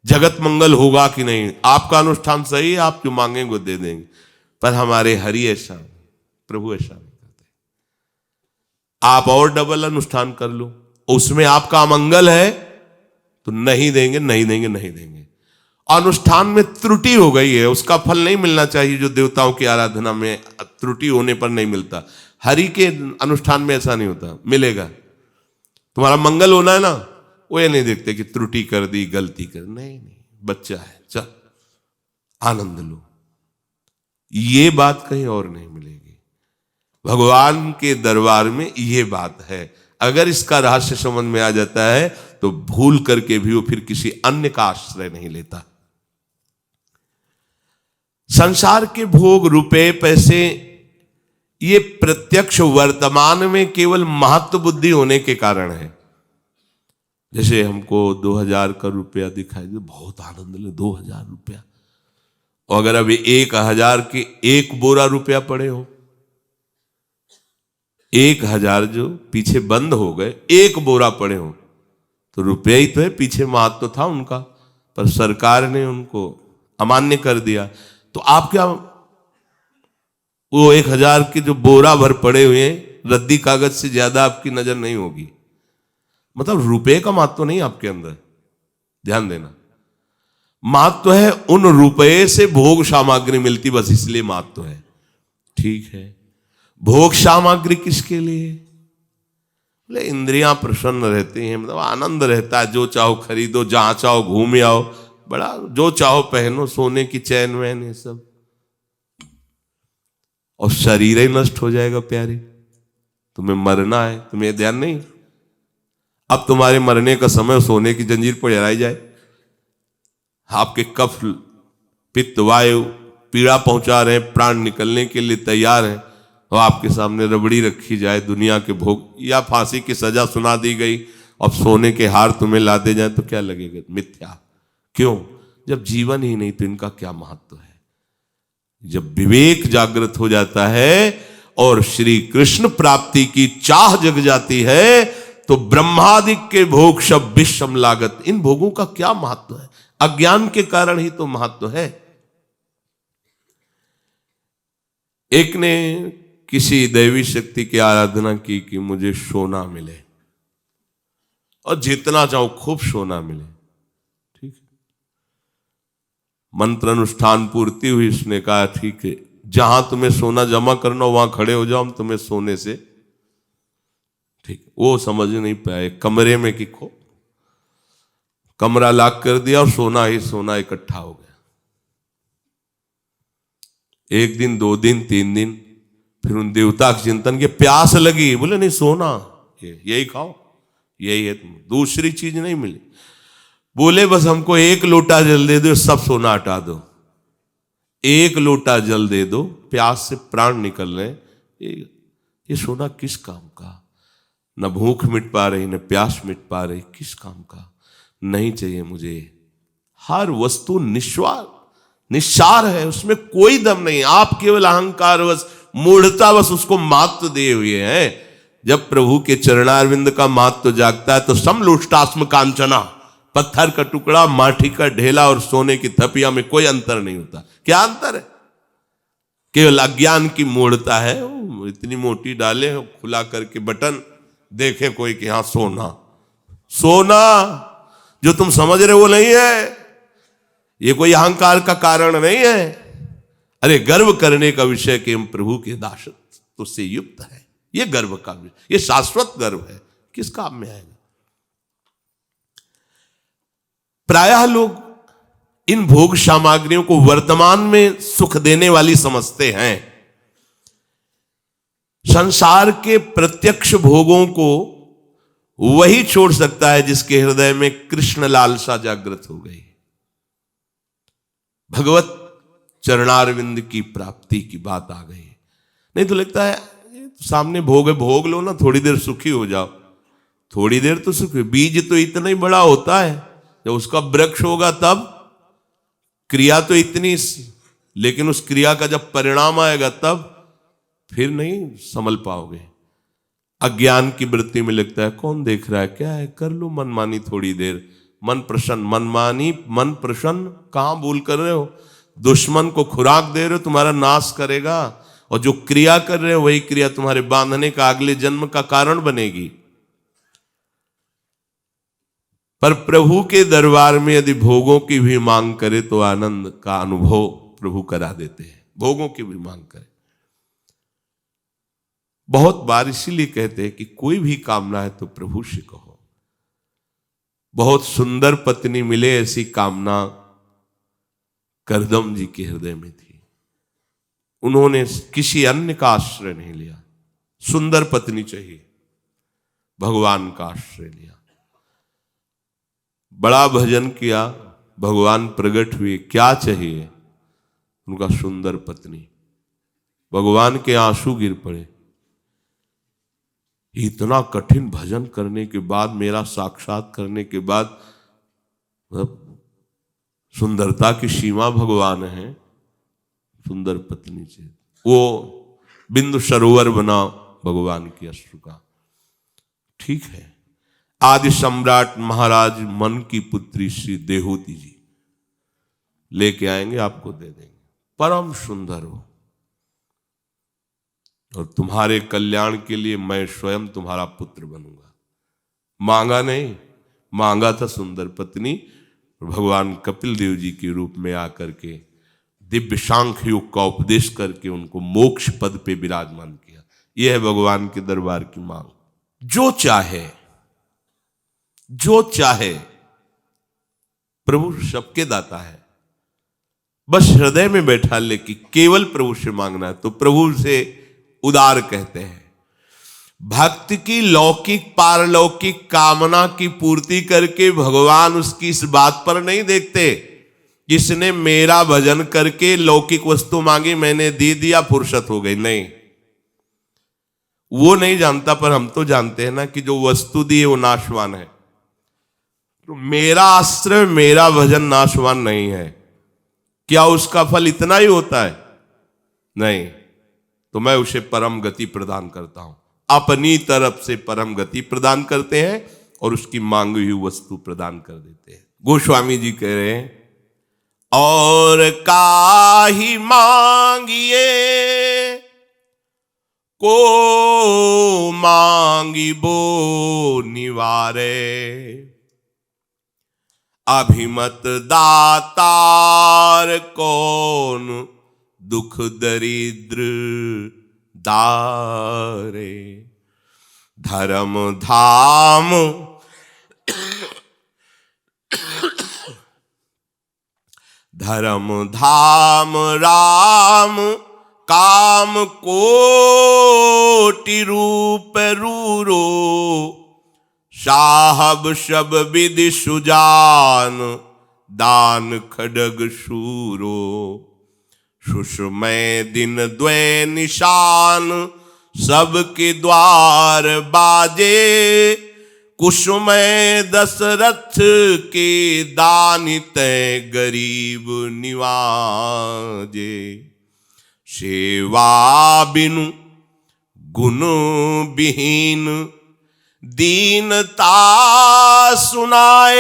जगत मंगल होगा कि नहीं, आपका अनुष्ठान सही है, आप जो मांगेंगे वो दे देंगे। पर हमारे हरि ऐसा, प्रभु ऐसा नहीं करते। आप और डबल अनुष्ठान कर लो, उसमें आपका मंगल है तो नहीं देंगे, नहीं देंगे, नहीं देंगे। अनुष्ठान में त्रुटि हो गई है, उसका फल नहीं मिलना चाहिए जो देवताओं की आराधना में त्रुटि होने पर नहीं मिलता। हरि के अनुष्ठान में ऐसा नहीं होता, मिलेगा। तुम्हारा मंगल होना है ना, वो ये नहीं देखते कि त्रुटि कर दी, गलती कर, नहीं नहीं, बच्चा है, चल आनंद लो। ये बात कहीं और नहीं मिलेगी। भगवान के दरबार में ये बात है। अगर इसका रहस्य समझ में आ जाता है तो भूल करके भी वो फिर किसी अन्य का आश्रय नहीं लेता। संसार के भोग, रुपए, पैसे, ये प्रत्यक्ष वर्तमान में केवल महत्व बुद्धि होने के कारण है। जैसे हमको 2000 का रुपया दिखाई दे, बहुत आनंद ले, 2000 रुपया, और अगर अभी 1000 के एक बोरा रुपया पड़े हो, 1000 जो पीछे बंद हो गए, एक बोरा पड़े हो, तो रुपया ही तो है, पीछे महत्व था उनका, पर सरकार ने उनको अमान्य कर दिया। तो आप क्या, वो 1000 के जो बोरा भर पड़े हुए हैं, रद्दी कागज से ज्यादा आपकी नजर नहीं होगी। मतलब रुपए का महत्व नहीं आपके अंदर, ध्यान देना। महत्व है उन रुपए से भोग सामग्री मिलती, बस इसलिए महत्व है। ठीक है, भोग सामग्री किसके लिए? बोले इंद्रियां प्रसन्न रहती हैं, मतलब आनंद रहता है, जो चाहो खरीदो, जहां चाहो घूम आओ, बड़ा जो चाहो पहनो, सोने की चैन वैन, ये सब। और शरीर ही नष्ट हो जाएगा प्यारे, तुम्हें मरना है, तुम्हें ध्यान नहीं। अब तुम्हारे मरने का समय, सोने की जंजीर पर जलाई जाए, आपके कफ, पित्त, वायु पीड़ा पहुंचा रहे हैं, प्राण निकलने के लिए तैयार हैं, और आपके सामने रबड़ी रखी जाए दुनिया के भोग, या फांसी की सजा सुना दी गई और सोने के हार तुम्हें लाते जाए, तो क्या लगेगा? मिथ्या। क्यों? जब जीवन ही नहीं तो इनका क्या महत्व है? जब विवेक जागृत हो जाता है और श्री कृष्ण प्राप्ति की चाह जग जाती है, तो ब्रह्मादि के भोग सब विषम लागत, इन भोगों का क्या महत्व है? अज्ञान के कारण ही तो महत्व है। एक ने किसी दैवी शक्ति की आराधना की कि मुझे सोना मिले, और जितना चाहो खूब सोना मिले। ठीक है, मंत्र अनुष्ठान पूर्ति हुई, उसने कहा ठीक है, जहां तुम्हें सोना जमा करना हो वहां खड़े हो जाओ, हम तुम्हें सोने से। ठीक, वो समझ नहीं पाए, कमरे में कि खो, कमरा लॉक कर दिया और सोना ही सोना इकट्ठा हो गया। एक दिन, 2 दिन, 3 दिन, फिर उन देवता के चिंतन के प्यास लगी, बोले नहीं सोना, यही खाओ, यही है, दूसरी चीज नहीं मिली। बोले बस हमको एक लोटा जल दे दो, सब सोना हटा दो। एक लोटा जल दे दो, प्यास से प्राण निकल रहे, ये सोना किस काम का? न भूख मिट पा रही, न प्यास मिट पा रही, किस काम का? नहीं चाहिए मुझे। हर वस्तु निस्वार्थ निस्सार है, उसमें कोई दम नहीं। आप केवल अहंकारवश मूढ़तावश उसको महत्व दिए हुए हैं। जब प्रभु के चरणारविंद का महत्व जागता है तो समलोष्टास्म कांचना, पत्थर का टुकड़ा, माटी का ढेला और सोने की थपिया में कोई अंतर नहीं होता। क्या अंतर है? केवल अज्ञान की मूढ़ता है। इतनी मोटी डाले खुला करके बटन, देखे कोई कि हाँ सोना, सोना जो तुम समझ रहे वो नहीं है। ये कोई अहंकार का कारण नहीं है। अरे गर्व करने का विषय कि हम प्रभु के दासत्व से युक्त है, ये गर्व का विषय, ये शाश्वत गर्व है, किस काम में आएगा? प्रायः लोग इन भोग सामग्रियों को वर्तमान में सुख देने वाली समझते हैं। संसार के प्रत्यक्ष भोगों को वही छोड़ सकता है जिसके हृदय में कृष्ण लालसा जागृत हो गई, भगवत चरणारविंद की प्राप्ति की बात आ गई। नहीं तो लगता है सामने भोग है, भोग लो ना, थोड़ी देर सुखी हो जाओ। थोड़ी देर तो सुख, बीज तो इतना ही बड़ा होता है, जब उसका वृक्ष होगा तब। क्रिया तो इतनी, लेकिन उस क्रिया का जब परिणाम आएगा तब फिर नहीं संभल पाओगे। अज्ञान की वृत्ति में लगता है कौन देख रहा है, क्या है, कर लो मनमानी थोड़ी देर, मन प्रसन्न। मनमानी मन प्रसन्न कहां भूल कर रहे हो? दुश्मन को खुराक दे रहे हो, तुम्हारा नाश करेगा। और जो क्रिया कर रहे हो वही क्रिया तुम्हारे बांधने का अगले जन्म का कारण बनेगी। पर प्रभु के दरबार में यदि भोगों की भी मांग करे तो आनंद का अनुभव प्रभु करा देते हैं। भोगों की भी मांग करे, बहुत बार इसीलिए कहते हैं कि कोई भी कामना है तो प्रभु से कहो। बहुत सुंदर पत्नी मिले, ऐसी कामना करदम जी के हृदय में थी। उन्होंने किसी अन्य का आश्रय नहीं लिया। सुंदर पत्नी चाहिए, भगवान का आश्रय लिया। बड़ा भजन किया, भगवान प्रकट हुए, क्या चाहिए? उनका सुंदर पत्नी। भगवान के आंसू गिर पड़े। इतना कठिन भजन करने के बाद, मेरा साक्षात करने के बाद, सुंदरता की सीमा भगवान है, सुंदर पत्नी से वो बिंदु सरोवर बना भगवान की अश्रु का। ठीक है, आदि सम्राट महाराज मन की पुत्री श्री देहूती जी लेके आएंगे, आपको दे देंगे। परम सुंदर हो, और तुम्हारे कल्याण के लिए मैं स्वयं तुम्हारा पुत्र बनूंगा। मांगा नहीं, मांगा था सुंदर पत्नी। भगवान कपिल देव जी के रूप में आकर के दिव्य सांख्य योग का उपदेश करके उनको मोक्ष पद पे विराजमान किया। यह है भगवान के दरबार की मांग। जो चाहे, जो चाहे, प्रभु सबके दाता है। बस हृदय में बैठा ले कि केवल प्रभु से मांगना है, तो प्रभु से उदार कहते हैं। भक्ति की लौकिक पारलौकिक कामना की पूर्ति करके भगवान उसकी इस बात पर नहीं देखते, जिसने मेरा भजन करके लौकिक वस्तु मांगी, मैंने दे दिया, फुर्सत हो गई। नहीं, वो नहीं जानता। पर हम तो जानते हैं ना कि जो वस्तु दी है वो नाशवान है। तो मेरा आश्रय, मेरा भजन नाशवान नहीं है। क्या उसका फल इतना ही होता है? नहीं, तो मैं उसे परम गति प्रदान करता हूं। अपनी तरफ से परम गति प्रदान करते हैं और उसकी मांगी हुई वस्तु प्रदान कर देते हैं। गोस्वामी जी कह रहे हैं, और काहि मांगिए को मांगी बो निवारे, अभिमत दातार कौन दुख दरिद्र दारे। धर्म धाम धर्म धाम राम काम कोटि रूप रूरो, साहब सब विधि सुजान, दान खड्ग शूरो, सुषमय दिन द्वय निशान, सबके द्वार बाजे, कुसुमय दशरथ के दानित गरीब निवाजे, सेवा बिनु गुण विहीन, दीनता सुनाए,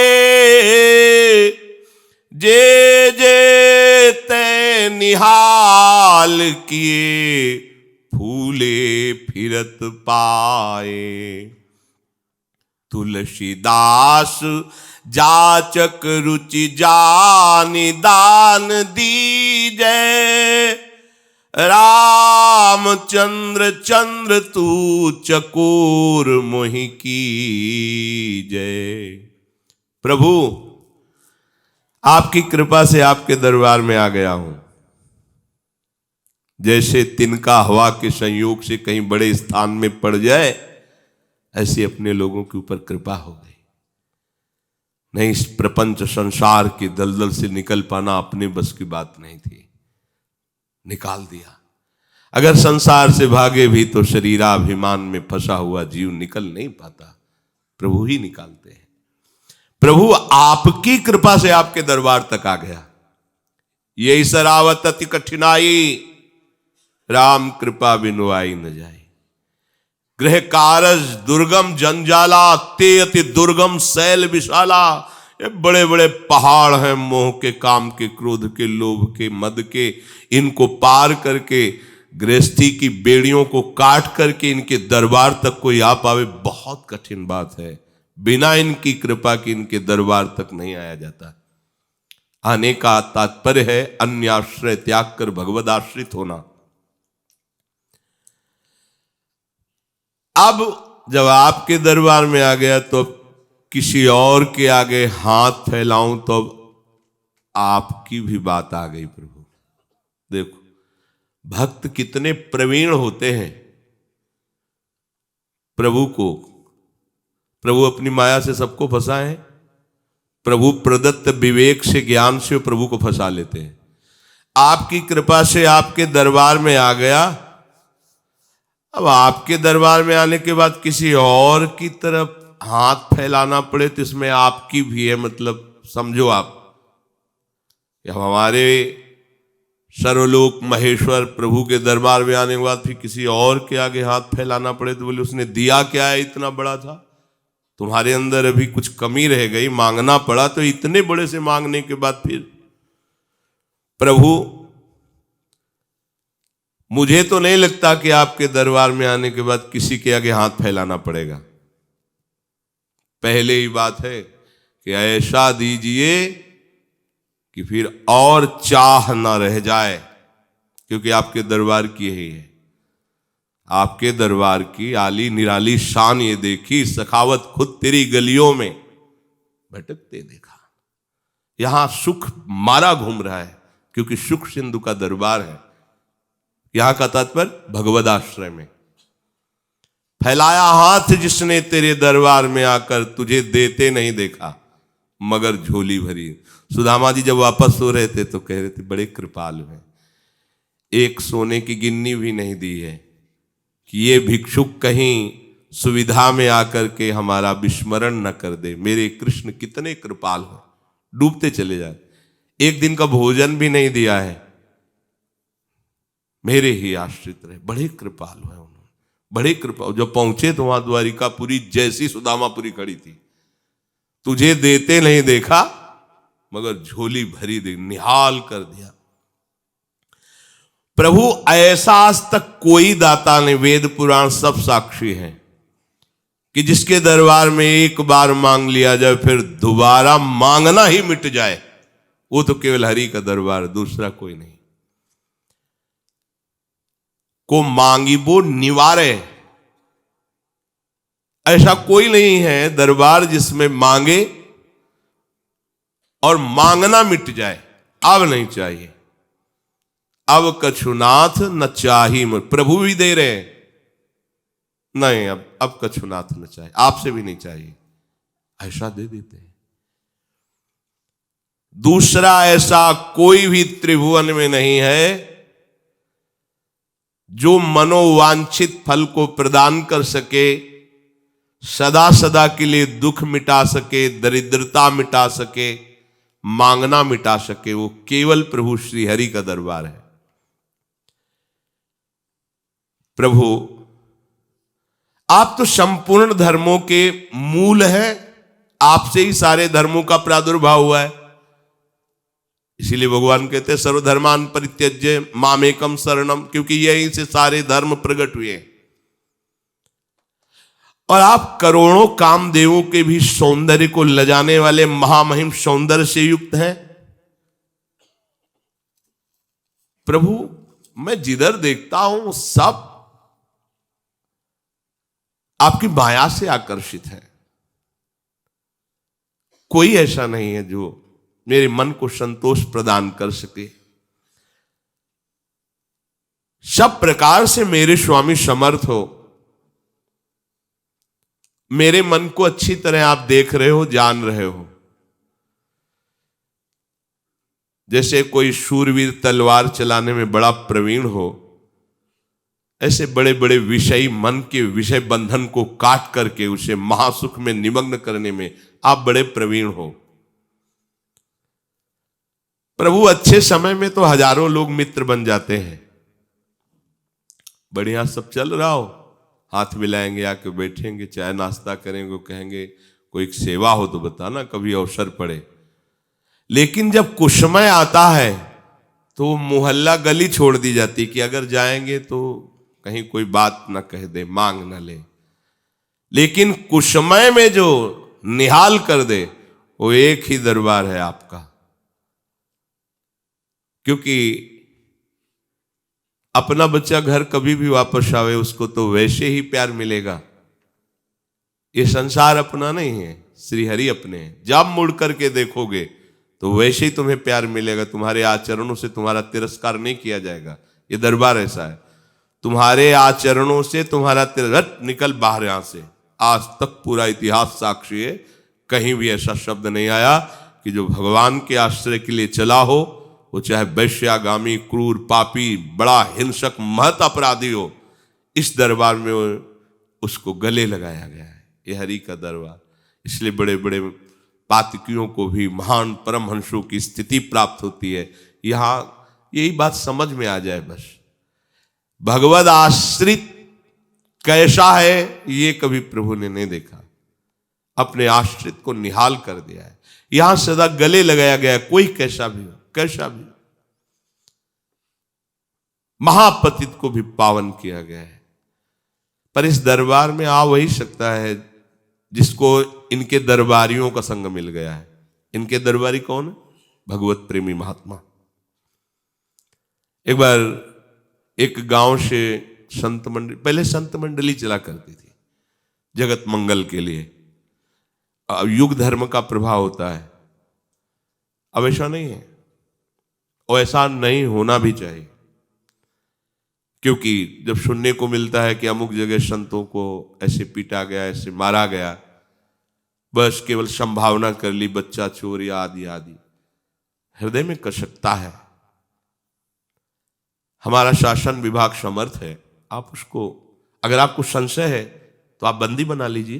जे जे ते निहाल किए, फूले फिरत पाए। तुलसीदास जाचक रुचि जानि, दान दीजै, रामचंद्र चंद्र तू चकोर मोहि कीजै। प्रभु आपकी कृपा से आपके दरबार में आ गया हूं। जैसे तिनका हवा के संयोग से कहीं बड़े स्थान में पड़ जाए, ऐसे अपने लोगों के ऊपर कृपा हो गई। नहीं, इस प्रपंच संसार के दलदल से निकल पाना अपने बस की बात नहीं थी, निकाल दिया। अगर संसार से भागे भी तो शरीराभिमान में फंसा हुआ जीव निकल नहीं पाता, प्रभु ही निकालते हैं। प्रभु आपकी कृपा से आपके दरबार तक आ गया। यही सरावत अति कठिनाई, राम कृपा बिनु आई न जाए। गृह कारज दुर्गम जंजाला, ते अति दुर्गम शैल विशाला। ये बड़े बड़े पहाड़ हैं, मोह के, काम के, क्रोध के, लोभ के, मद के। इनको पार करके, गृहस्थी की बेड़ियों को काट करके इनके दरबार तक कोई आ पावे, बहुत कठिन बात है। बिना इनकी कृपा के इनके दरबार तक नहीं आया जाता। आने का तात्पर्य है अन्य आश्रय त्याग कर भगवद आश्रित होना। अब जब आपके दरबार में आ गया तो किसी और के आगे हाथ फैलाऊं तो आपकी भी बात आ गई। प्रभु देखो, भक्त कितने प्रवीण होते हैं। प्रभु अपनी माया से सबको फंसाए। प्रभु प्रदत्त विवेक से, ज्ञान से प्रभु को फंसा लेते हैं। आपकी कृपा से आपके दरबार में आ गया। अब आपके दरबार में आने के बाद किसी और की तरफ हाथ फैलाना पड़े तो इसमें आपकी भी है। मतलब समझो आप, हमारे सर्वलोक महेश्वर प्रभु के दरबार में आने के बाद फिर किसी और के आगे हाथ फैलाना पड़े तो बोले उसने दिया क्या है इतना बड़ा था, तुम्हारे अंदर अभी कुछ कमी रह गई, मांगना पड़ा। तो इतने बड़े से मांगने के बाद फिर प्रभु, मुझे तो नहीं लगता कि आपके दरबार में आने के बाद किसी के आगे हाथ फैलाना पड़ेगा। पहले ही बात है कि ऐसा दीजिए कि फिर और चाह ना रह जाए, क्योंकि आपके दरबार की यही है। आपके दरबार की आली निराली शान ये देखी, सखावत खुद तेरी गलियों में भटकते देखा। यहां सुख मारा घूम रहा है, क्योंकि सुख सिंधु का दरबार है। यहां का तात्पर्य भगवद आश्रय में। फैलाया हाथ जिसने तेरे दरबार में आकर, तुझे देते नहीं देखा मगर झोली भरी। सुदामा जी जब वापस हो रहे थे तो कह रहे थे बड़े कृपालु हैं, एक सोने की गिन्नी भी नहीं दी है कि ये भिक्षुक कहीं सुविधा में आकर के हमारा विस्मरण न कर दे। मेरे कृष्ण कितने कृपालु हैं, डूबते चले जाए। एक दिन का भोजन भी नहीं दिया है, मेरे ही आश्रित रहे। बड़े कृपालु हैं उन्होंने, बड़े कृपा। जब पहुंचे तो वहां द्वारिकापुरी जैसी सुदामापुरी खड़ी थी। तुझे देते नहीं देखा मगर झोली भरी दे, निहाल कर दिया। प्रभु ऐसा आज तक कोई दाता नहीं, वेद पुराण सब साक्षी हैं, कि जिसके दरबार में एक बार मांग लिया जाए फिर दोबारा मांगना ही मिट जाए। वो तो केवल हरि का दरबार, दूसरा कोई नहीं। को मांगी वो निवारे, ऐसा कोई नहीं है दरबार जिसमें मांगे और मांगना मिट जाए। अब नहीं चाहिए, अब कछुनाथ न चाही। प्रभु भी दे रहे हैं, नहीं अब कछुनाथ न चाहिए, आपसे भी नहीं चाहिए। ऐसा दे देते हैं। दूसरा ऐसा कोई भी त्रिभुवन में नहीं है जो मनोवांछित फल को प्रदान कर सके, सदा सदा के लिए दुख मिटा सके, दरिद्रता मिटा सके, मांगना मिटा सके। वो केवल प्रभु श्री हरि का दरबार है। प्रभु आप तो संपूर्ण धर्मों के मूल हैं, आपसे ही सारे धर्मों का प्रादुर्भाव हुआ है। इसीलिए भगवान कहते हैं सर्वधर्मान परित्यज्य मामेकम शरणम, क्योंकि यहीं से सारे धर्म प्रकट हुए हैं। और आप करोड़ों कामदेवों के भी सौंदर्य को लजाने वाले महामहिम सौंदर्य से युक्त हैं। प्रभु मैं जिधर देखता हूं सब आपकी माया से आकर्षित है। कोई ऐसा नहीं है जो मेरे मन को संतोष प्रदान कर सके। सब प्रकार से मेरे स्वामी समर्थ हो। मेरे मन को अच्छी तरह आप देख रहे हो, जान रहे हो। जैसे कोई शूरवीर तलवार चलाने में बड़ा प्रवीण हो, ऐसे बड़े बड़े विषयी मन के विषय बंधन को काट करके उसे महासुख में निमग्न करने में आप बड़े प्रवीण हो। प्रभु अच्छे समय में तो हजारों लोग मित्र बन जाते हैं। बढ़िया सब चल रहा हो, हाथ मिलाएंगे, आके बैठेंगे, चाय नाश्ता करेंगे, कहेंगे कोई सेवा हो तो बताना, कभी अवसर पड़े। लेकिन जब कुसमय आता है तो मोहल्ला गली छोड़ दी जाती कि अगर जाएंगे तो कहीं कोई बात ना कह दे, मांग ना ले। लेकिन कुसमय में जो निहाल कर दे वो एक ही दरबार है आपका। क्योंकि अपना बच्चा घर कभी भी वापस आवे उसको तो वैसे ही प्यार मिलेगा। ये संसार अपना नहीं है, श्री हरि अपने हैं। जब मुड़ करके देखोगे तो वैसे ही तुम्हें प्यार मिलेगा। तुम्हारे आचरणों से तुम्हारा तिरस्कार नहीं किया जाएगा। ये दरबार ऐसा है, तुम्हारे आचरणों से तुम्हारा निकल बाहर। यहां से आज तक पूरा इतिहास साक्षी है, कहीं भी ऐसा शब्द नहीं आया कि जो भगवान के आश्रय के लिए चला हो, वो चाहे वैश्यागामी, क्रूर, पापी, बड़ा हिंसक, महत अपराधी हो, इस दरबार में उसको गले लगाया गया है। ये हरि का दरबार। इसलिए बड़े बड़े पातकियों को भी महान परमहंसों की स्थिति प्राप्त होती है। यहां यही बात समझ में आ जाए बस। भगवद आश्रित कैसा है ये कभी प्रभु ने नहीं देखा। अपने आश्रित को निहाल कर दिया है। यहां सदा गले लगाया गया है, कोई कैसा भी हो, कैसा भी। महापतित को भी पावन किया गया है। पर इस दरबार में आ वही सकता है जिसको इनके दरबारियों का संग मिल गया है। इनके दरबारी कौन है? भगवत प्रेमी महात्मा। एक बार एक गांव से संत मंडली, पहले संत मंडली चला करती थी जगत मंगल के लिए। अब युग धर्म का प्रभाव होता है, अब ऐसा नहीं है और ऐसा नहीं होना भी चाहिए। क्योंकि जब सुनने को मिलता है कि अमुक जगह संतों को ऐसे पीटा गया, ऐसे मारा गया, बस केवल संभावना कर ली, बच्चा चोर या आदि आदि, हृदय में कसकता है। हमारा शासन विभाग समर्थ है। आप उसको, अगर आपको संशय है तो आप बंदी बना लीजिए,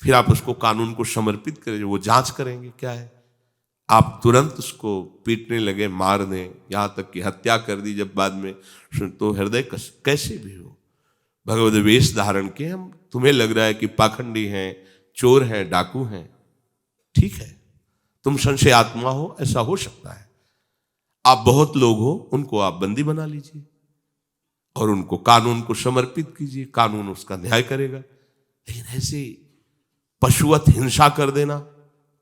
फिर आप उसको कानून को समर्पित करेंगे, वो जांच करेंगे क्या है। आप तुरंत उसको पीटने लगे, मार दें, यहां तक कि हत्या कर दी जब बाद में सुन, तो हृदय कैसे भी हो। भगवद वेश धारण के हम, तुम्हें लग रहा है कि पाखंडी हैं, चोर हैं, डाकू हैं, ठीक है, तुम संशय आत्मा हो, ऐसा हो सकता है। आप बहुत लोग हो, उनको आप बंदी बना लीजिए और उनको कानून को समर्पित कीजिए, कानून उसका न्याय करेगा। लेकिन ऐसे पशुवत हिंसा कर देना,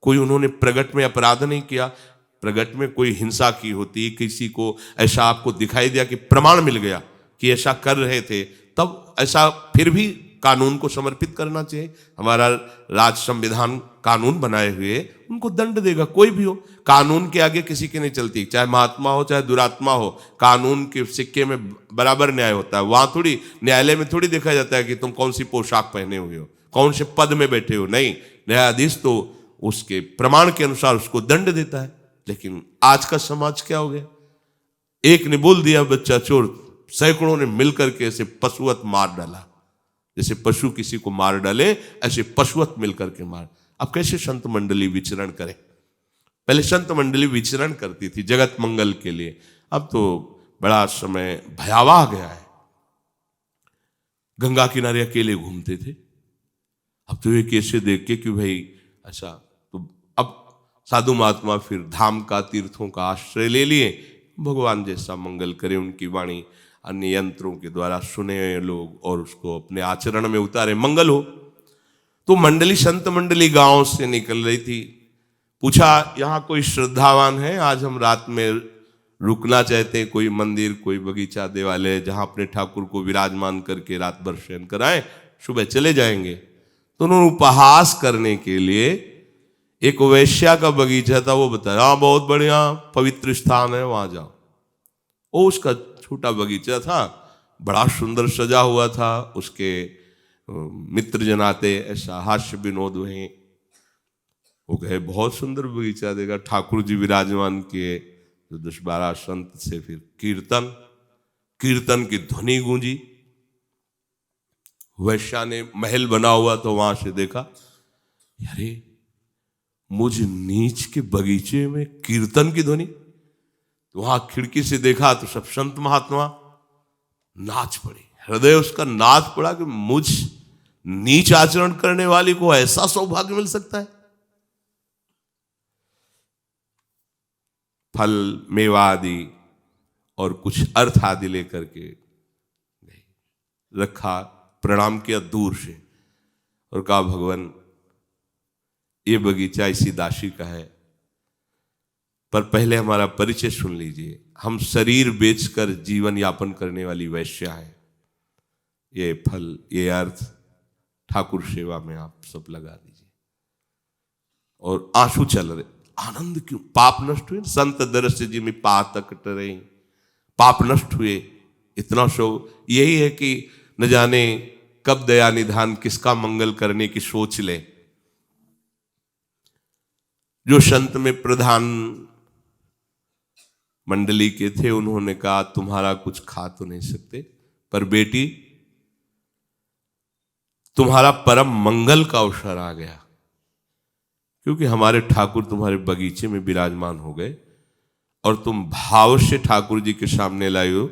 कोई उन्होंने प्रगट में अपराध नहीं किया, प्रगट में कोई हिंसा की होती, किसी को ऐसा आपको दिखाई दिया कि प्रमाण मिल गया कि ऐसा कर रहे थे, तब ऐसा फिर भी कानून को समर्पित करना चाहिए। हमारा राज संविधान कानून बनाए हुए उनको दंड देगा, कोई भी हो। कानून के आगे किसी की नहीं चलती, चाहे महात्मा हो चाहे दुरात्मा हो। कानून के सिक्के में बराबर न्याय होता है। वहां थोड़ी, न्यायालय में थोड़ी देखा जाता है कि तुम कौन सी पोशाक पहने हुए हो, कौन से पद में बैठे हो। नहीं, न्यायाधीश तो उसके प्रमाण के अनुसार उसको दंड देता है। लेकिन आज का समाज क्या हो गया, एक ने बोल दिया बच्चा चोर, सैकड़ों ने मिलकर के ऐसे पशुवत मार डाला। जैसे पशु किसी को मार डाले, ऐसे पशुवत मिलकर के मार। अब कैसे संत मंडली विचरण करें? पहले संत मंडली विचरण करती थी जगत मंगल के लिए, अब तो बड़ा समय भयावह गया है। गंगा किनारे अकेले घूमते थे, अब तो ये कैसे देख के कि भाई अच्छा, तो अब साधु महात्मा फिर धाम का, तीर्थों का आश्रय ले लिए। भगवान जैसा मंगल करे, उनकी वाणी अन्य यंत्रों के द्वारा सुने लोग और उसको अपने आचरण में उतारे, मंगल हो। तो मंडली, संत मंडली गांव से निकल रही थी। पूछा यहाँ कोई श्रद्धावान है, आज हम रात में रुकना चाहते हैं, कोई मंदिर, कोई बगीचा, देवालय जहां अपने ठाकुर को विराजमान करके रात भर शयन कराएं, सुबह चले जाएंगे। तो उन्होंने उपहास करने के लिए एक वैश्या का बगीचा था, वो बताया हाँ बहुत बढ़िया पवित्र स्थान है, वहां जाओ। वो उसका छोटा बगीचा था, बड़ा सुंदर सजा हुआ था। उसके मित्र जन आते, ऐसा हास्य विनोद हुए। वो कहे बहुत सुंदर बगीचा देगा, ठाकुर जी विराजमान किए। तो 10-12 संत से फिर कीर्तन की ध्वनि गूंजी। वैश्या ने महल बना हुआ तो वहां से देखा, अरे मुझ नीच के बगीचे में कीर्तन की ध्वनि। तो वहां खिड़की से देखा तो सब संत महात्मा नाच पड़े। हृदय उसका नाच पड़ा कि मुझ नीच आचरण करने वाली को ऐसा सौभाग्य मिल सकता है। फल मेवा आदि और कुछ अर्थ आदि लेकर के रखा, प्रणाम किया दूर से और कहा भगवान ये बगीचा इसी दासी का है, पर पहले हमारा परिचय सुन लीजिए। हम शरीर बेचकर जीवन यापन करने वाली वैश्या है। ये फल, ये अर्थ ठाकुर सेवा में आप सब लगा दीजिए। और आंसू चल रहे, आनंद क्यों? पाप नष्ट हुए। संत दरस जी में पातक टरे, पाप नष्ट हुए। इतना शो यही है कि न जाने कब दया निधान किसका मंगल करने की सोच ले। जो संत में प्रधान मंडली के थे, उन्होंने कहा तुम्हारा कुछ खा तो नहीं सकते, पर बेटी तुम्हारा परम मंगल का अवसर आ गया, क्योंकि हमारे ठाकुर तुम्हारे बगीचे में विराजमान हो गए और तुम भाव से ठाकुर जी के सामने लाए हो।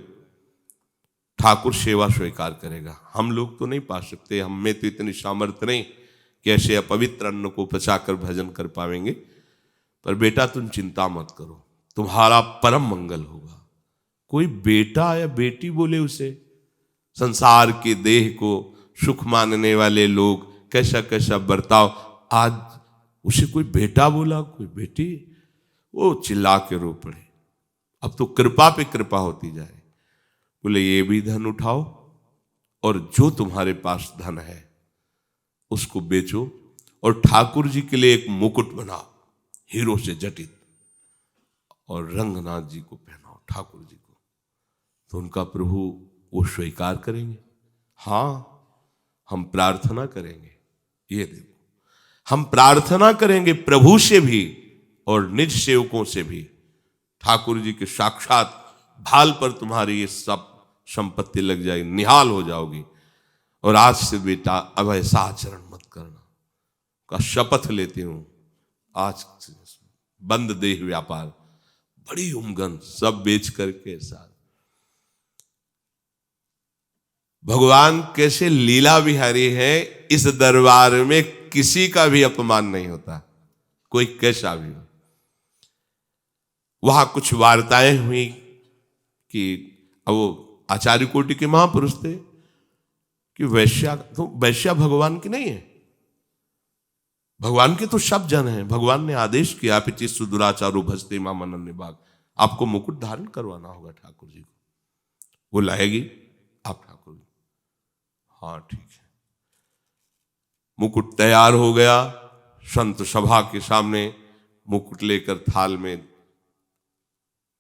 ठाकुर सेवा स्वीकार करेगा। हम लोग तो नहीं पा सकते, हम में तो इतनी सामर्थ्य नहीं कि ऐसे अपवित्र अन्न को पचाकर भजन कर पाएंगे, पर बेटा तुम चिंता मत करो, तुम्हारा परम मंगल होगा। कोई बेटा या बेटी बोले उसे, संसार के देह को सुख मानने वाले लोग कैसा कैसा बर्ताव, आज उसे कोई बेटा बोला, कोई बेटी, वो चिल्ला के रो पड़े। अब तो कृपा पे कृपा होती जाए। बोले ये भी धन उठाओ और जो तुम्हारे पास धन है उसको बेचो और ठाकुर जी के लिए एक मुकुट बनाओ हीरो से जटित, और रंगनाथ जी को पहनाओ ठाकुर जी को। तो उनका प्रभु वो स्वीकार करेंगे। हाँ, हम प्रार्थना करेंगे, ये देखो हम प्रार्थना करेंगे प्रभु से भी और निज सेवकों से भी। ठाकुर जी के साक्षात भाल पर तुम्हारी ये सब संपत्ति लग जाएगी, निहाल हो जाओगी। और आज से बेटा अब ऐसा आचरण मत करना का शपथ लेती हूं। आज बंद देह व्यापार, बड़ी उमगन, सब बेच करके साथ। भगवान कैसे लीला विहारी है, इस दरबार में किसी का भी अपमान नहीं होता, कोई कैसा भी हो। वहां कुछ वार्ताएं हुई कि वो आचार्य कोटि के महापुरुष थे कि वैश्या भगवान की नहीं है, भगवान के तो सब जन हैं। भगवान ने आदेश किया पिचित सुदुराचारो भजते मामनन्य बाग, आपको मुकुट धारण करवाना होगा ठाकुर जी को। वो लाएगी आप ठाकुर जी, हाँ ठीक है। मुकुट तैयार हो गया, संत सभा के सामने मुकुट लेकर थाल में,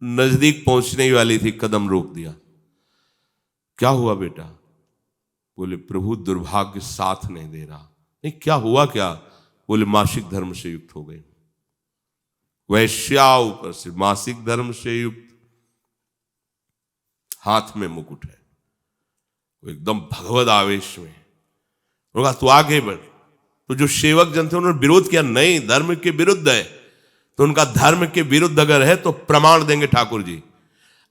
नजदीक पहुंचने ही वाली थी, कदम रोक दिया। क्या हुआ बेटा? बोले प्रभु दुर्भाग्य साथ नहीं दे रहा। नहीं, क्या हुआ क्या? बोले मासिक धर्म से युक्त हो गए। वैश्या, ऊपर से मासिक धर्म से युक्त, हाथ में मुकुट है। वो एकदम भगवद आवेश में होगा, तू आगे बढ़। तो जो सेवक जन थे उन्होंने विरोध किया, नहीं धर्म के विरुद्ध है। तो उनका धर्म के विरुद्ध अगर है तो प्रमाण देंगे ठाकुर जी।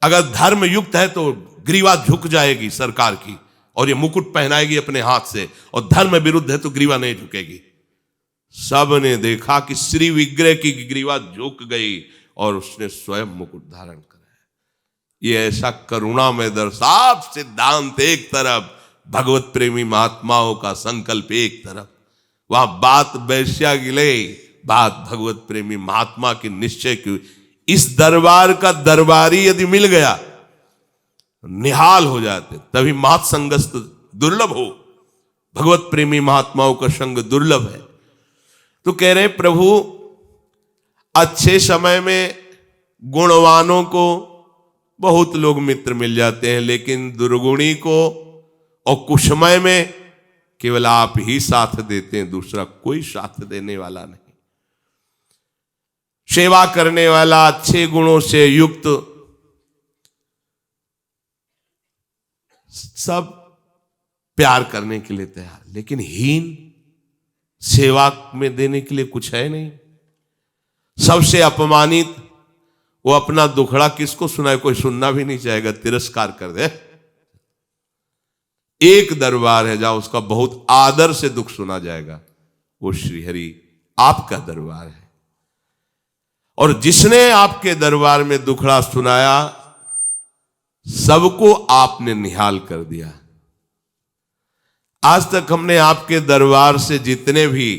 अगर धर्म युक्त है तो ग्रीवा झुक जाएगी सरकार की, और ये मुकुट पहनाएगी अपने हाथ से, और धर्म विरुद्ध है तो ग्रीवा नहीं झुकेगी। सब ने देखा कि श्री विग्रह की ग्रीवा झुक गई और उसने स्वयं मुकुट धारण कराया। ये ऐसा करुणामय दर्शाव, सिद्धांत एक तरफ, भगवत प्रेमी महात्माओं का संकल्प एक तरफ। वहां बात वैश्या की ले, बात भगवत प्रेमी महात्मा की निश्चय की। इस दरबार का दरबारी यदि मिल गया, निहाल हो जाते। तभी महत संगस्त दुर्लभ हो, भगवत प्रेमी महात्माओं का संग दुर्लभ है। तो कह रहे प्रभु, अच्छे समय में गुणवानों को बहुत लोग मित्र मिल जाते हैं, लेकिन दुर्गुणी को और कुसमय में केवल आप ही साथ देते हैं, दूसरा कोई साथ देने वाला नहीं। सेवा करने वाला, अच्छे गुणों से युक्त, सब प्यार करने के लिए तैयार, लेकिन हीन सेवा में देने के लिए कुछ है नहीं। सबसे अपमानित, वो अपना दुखड़ा किसको सुनाए? कोई सुनना भी नहीं चाहेगा, तिरस्कार कर दे। एक दरबार है जहां उसका बहुत आदर से दुख सुना जाएगा, वो श्रीहरि आपका दरबार है। और जिसने आपके दरबार में दुखड़ा सुनाया, सबको आपने निहाल कर दिया। आज तक हमने आपके दरबार से जितने भी,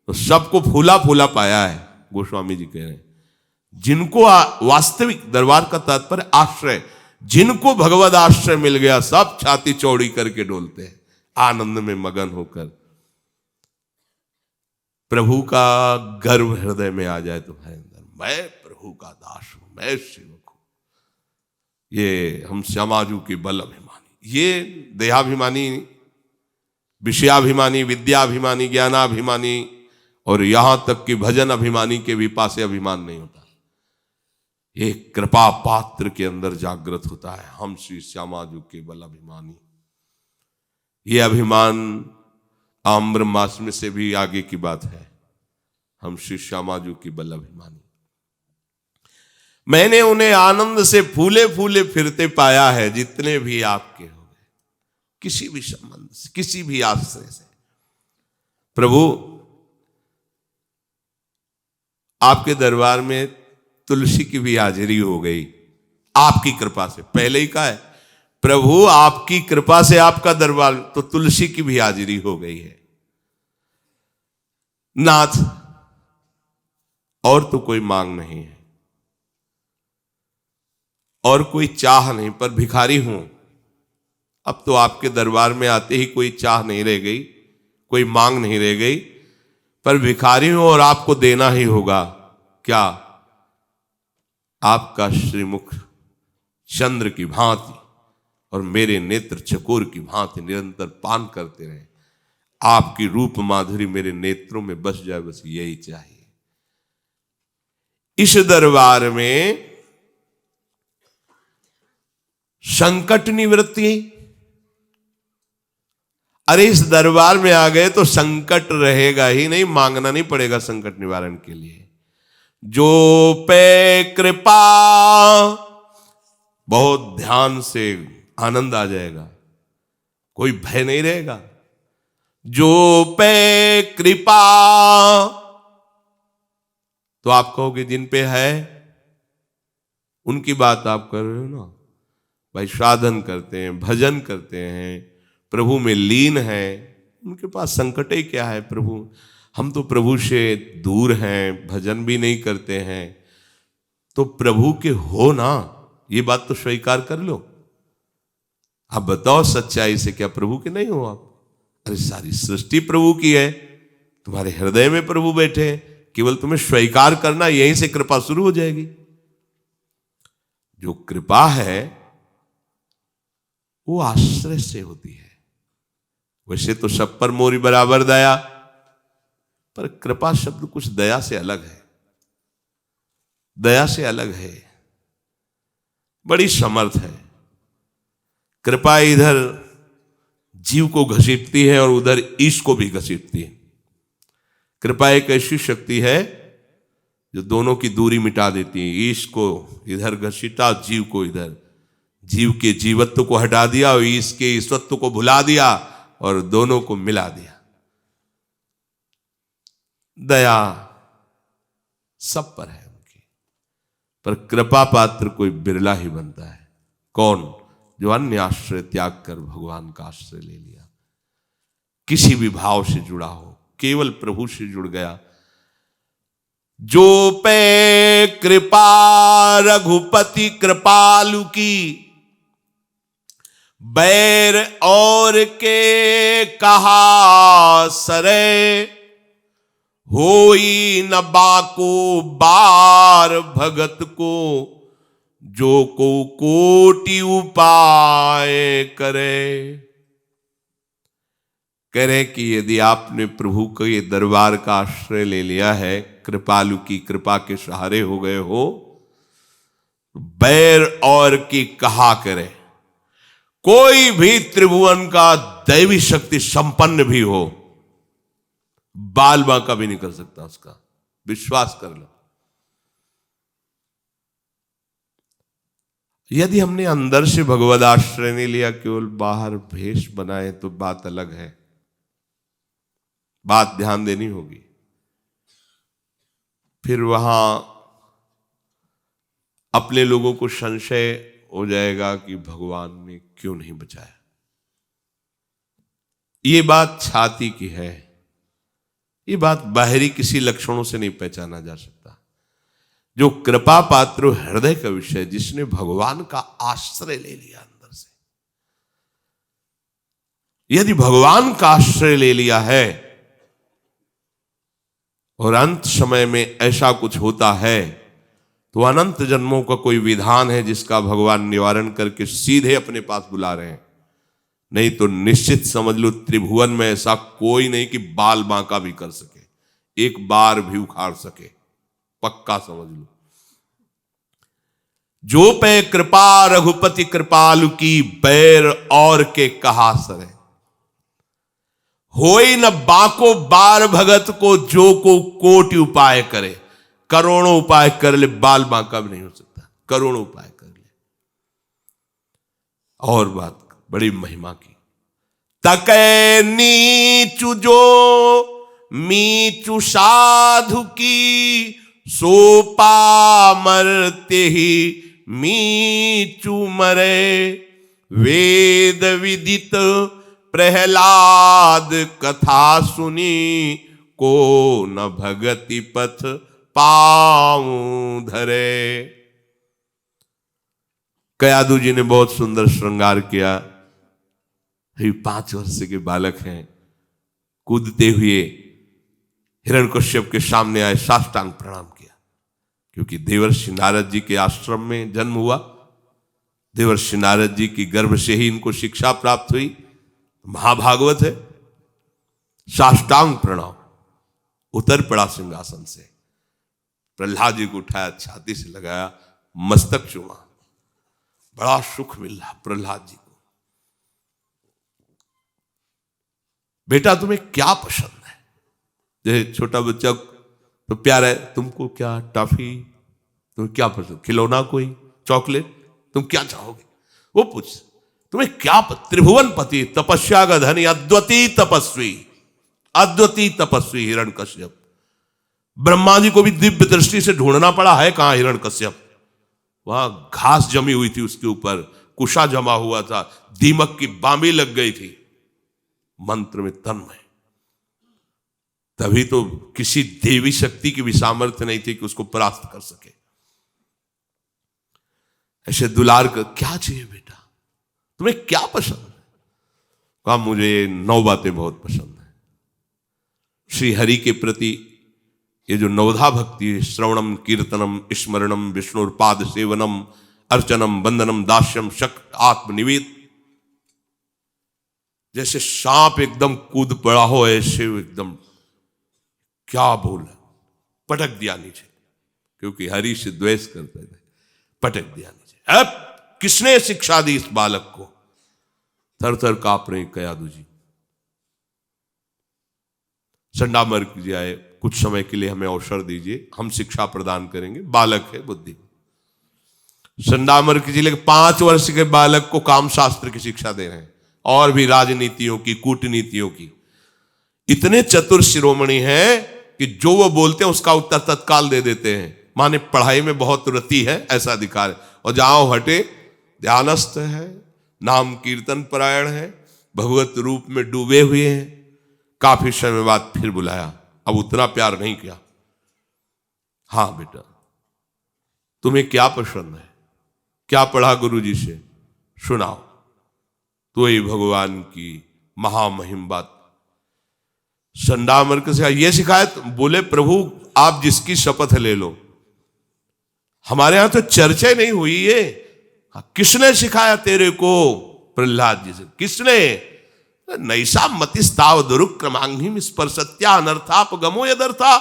तो सबको फूला फूला पाया है। गोस्वामी जी कह रहे हैं, जिनको वास्तविक दरबार का तात्पर्य आश्रय, जिनको भगवद आश्रय मिल गया, सब छाती चौड़ी करके डोलते हैं, आनंद में मगन होकर। प्रभु का गर्व हृदय में आ जाए तुम्हारे अंदर, मैं प्रभु का दास हूं, मैं सेवक हूं। ये हम श्यामाजू के बल अभिमानी, ये देहाभिमानी, विषयाभिमानी, विद्याभिमानी, ज्ञानाभिमानी, और यहां तक कि भजन अभिमानी के भी पास अभिमान नहीं होता। ये कृपा पात्र के अंदर जागृत होता है, हम श्री श्यामाजू के बल अभिमानी। ये अभिमान आम्र मास में से भी आगे की बात है, हम श्री श्यामाजू की बल अभिमानी। मैंने उन्हें आनंद से फूले फूले फिरते पाया है, जितने भी आपके हो गए, किसी भी संबंध से, किसी भी आश्रय से। प्रभु, आपके दरबार में तुलसी की भी हाजिरी हो गई आपकी कृपा से। पहले ही कहा है प्रभु, आपकी कृपा से आपका दरबार, तो तुलसी की भी हाजिरी हो गई है। नाथ, और तो कोई मांग नहीं है, और कोई चाह नहीं, पर भिखारी हूं। अब तो आपके दरबार में आते ही कोई चाह नहीं रह गई, कोई मांग नहीं रह गई, पर भिखारी हूं और आपको देना ही होगा। क्या? आपका श्रीमुख चंद्र की भांति और मेरे नेत्र चकोर की भांति निरंतर पान करते रहे। आपकी रूप माधुरी मेरे नेत्रों में बस जाए, बस यही चाहिए। इस दरबार में संकट निवृत्ति, अरे इस दरबार में आ गए तो संकट रहेगा ही नहीं, मांगना नहीं पड़ेगा संकट निवारण के लिए। जो पे कृपा, बहुत ध्यान से आनंद आ जाएगा, कोई भय नहीं रहेगा। जो पे कृपा, तो आप कहोगे जिन पे है, उनकी बात आप कर रहे हो ना भाई। साधन करते हैं, भजन करते हैं, प्रभु में लीन है, उनके पास संकट ही क्या है। प्रभु, हम तो प्रभु से दूर हैं, भजन भी नहीं करते हैं, तो प्रभु के हो ना, ये बात तो स्वीकार कर लो। आप बताओ सच्चाई से, क्या प्रभु के नहीं हो आप? अरे सारी सृष्टि प्रभु की है, तुम्हारे हृदय में प्रभु बैठे हैं, केवल तुम्हें स्वीकार करना, यहीं से कृपा शुरू हो जाएगी। जो कृपा है वो आश्रय से होती है। वैसे तो सब पर मोरी बराबर दया, पर कृपा शब्द कुछ दया से अलग है, दया से अलग है, बड़ी समर्थ है। कृपा इधर जीव को घसीटती है और उधर ईश को भी घसीटती है। कृपा एक ऐसी शक्ति है जो दोनों की दूरी मिटा देती है। ईश को इधर घसीटा, जीव को इधर, जीव के जीवत्व को हटा दिया और ईश के ईश्वत्व को भुला दिया और दोनों को मिला दिया। दया सब पर है उनकी, पर कृपा पात्र कोई बिरला ही बनता है। कौन? जो अन्य आश्रय त्याग कर भगवान का आश्रय ले लिया, किसी भी भाव से जुड़ा हो, केवल प्रभु से जुड़ गया। जो पे कृपा रघुपति कृपालु की, बैर और के कहा सरे, होई न बाको बार भगत को, जो को कोटि उपाय करे। कह रहे कि यदि आपने प्रभु के ये दरबार का आश्रय ले लिया है, कृपालु की कृपा के सहारे हो गए हो, बैर और की कहा करे। कोई भी त्रिभुवन का दैवी शक्ति संपन्न भी हो, बाल बांका भी नहीं कर सकता उसका, विश्वास कर लो। यदि हमने अंदर से भगवद आश्रय नहीं लिया, केवल बाहर भेष बनाए, तो बात अलग है, बात ध्यान देनी होगी। फिर वहां अपने लोगों को संशय हो जाएगा कि भगवान ने क्यों नहीं बचाया। ये बात छाती की है, ये बात बाहरी किसी लक्षणों से नहीं पहचाना जा सकता। जो कृपा पात्र हृदय का विषय, जिसने भगवान का आश्रय ले लिया अंदर से, यदि भगवान का आश्रय ले लिया है और अंत समय में ऐसा कुछ होता है, तो अनंत जन्मों का कोई विधान है जिसका भगवान निवारण करके सीधे अपने पास बुला रहे हैं। नहीं तो निश्चित समझ लो त्रिभुवन में ऐसा कोई नहीं कि बाल बांका भी कर सके, एक बार भी उखाड़ सके, पक्का समझ लो। जो पे कृपा रघुपति कृपालु की, बैर और के कहा सरे, होई न बाको बार भगत को, जो को कोटि उपाय करे। करोड़ों उपाय कर ले, बाल बांका भी नहीं हो सकता, करोड़ों उपाय कर ले। और बात बड़ी महिमा की, तकै नीचु जो मीचु साधु की, सो पामरते ही मीचु मरे। वेद विदित प्रहलाद कथा सुनी, को न भगति पथ पाऊं धरे। कयादू जी ने बहुत सुंदर श्रृंगार किया। 5 वर्ष के बालक हैं, कूदते हुए हिरण्यकश्यप के सामने आए, साष्टांग प्रणाम किया, क्योंकि देवर्षि नारद जी के आश्रम में जन्म हुआ। देवर्षि नारद जी की गर्भ से ही इनको शिक्षा प्राप्त हुई, महाभागवत है। साष्टांग प्रणाम, उतर पड़ा सिंहासन से, प्रहलाद जी को उठाया, छाती से लगाया, मस्तक चूमा, बड़ा सुख मिल रहा प्रहलाद जी को। बेटा तुम्हें क्या पसंद है? जैसे छोटा बच्चा तो प्यार है, तुमको क्या टॉफी, तुम्हें क्या पसंद, खिलौना कोई, चॉकलेट, तुम क्या चाहोगे? वो पूछ, तुम्हें क्या, त्रिभुवन पति तपस्या का धनी अद्वितीय तपस्वी, अद्वितीय तपस्वी हिरण्यकश्यप। ब्रह्मा जी को भी दिव्य दृष्टि से ढूंढना पड़ा, है कहां हिरण्यकश्यप? वहां घास जमी हुई थी, उसके ऊपर कुशा जमा हुआ था, दीमक की बामी लग गई थी, मंत्र में तन्मय। तभी तो किसी देवी शक्ति की भी सामर्थ्य नहीं थी कि उसको परास्त कर सके। ऐसे दुलार कर, क्या चाहिए बेटा, तुम्हें क्या पसंद है? कहा मुझे 9 बातें बहुत पसंद है। श्री हरि के प्रति ये जो नवधा भक्ति है, श्रवणम कीर्तनम स्मरणम विष्णुपाद सेवनम अर्चनम वंदनम दास्यम शक आत्मनिवेद, जैसे सांप एकदम कूद पड़ा हो ऐसे एकदम क्या बोल पटक दिया नीचे, क्योंकि हरि से द्वेष करते थे, पटक दिया नीचे। अब किसने शिक्षा दी इस बालक को? थर थर कांप रहे कयादू जी। संडामर्क जी आए, कुछ समय के लिए हमें अवसर दीजिए, हम शिक्षा प्रदान करेंगे, बालक है बुद्धि। संडामर्क जी लेकिन 5 वर्ष के बालक को काम शास्त्र की शिक्षा दे रहे हैं, और भी राजनीतियों की, कूटनीतियों की। इतने चतुर शिरोमणि हैं कि जो वो बोलते हैं उसका उत्तर तत्काल दे देते हैं। माने पढ़ाई में बहुत रति है ऐसा अधिकार है, और जहां हटे ध्यानस्थ है, नाम कीर्तन परायण है, भगवत रूप में डूबे हुए हैं। काफी समय बाद फिर बुलाया, अब उतना प्यार नहीं किया। हाँ बेटा, तुम्हें क्या पसंद है, क्या पढ़ा गुरुजी से, सुनाओ। तो ही भगवान की महामहिम बात। संडामर्क से यह शिकायत, बोले प्रभु आप जिसकी शपथ ले लो, हमारे यहां तो चर्चा नहीं हुई है। किसने सिखाया तेरे को? प्रहलाद जी से। किसने? नैसा मतिस्ताव दुरुक्रमांगिम स्पर्शत्या अनर्थापगमो यदर्था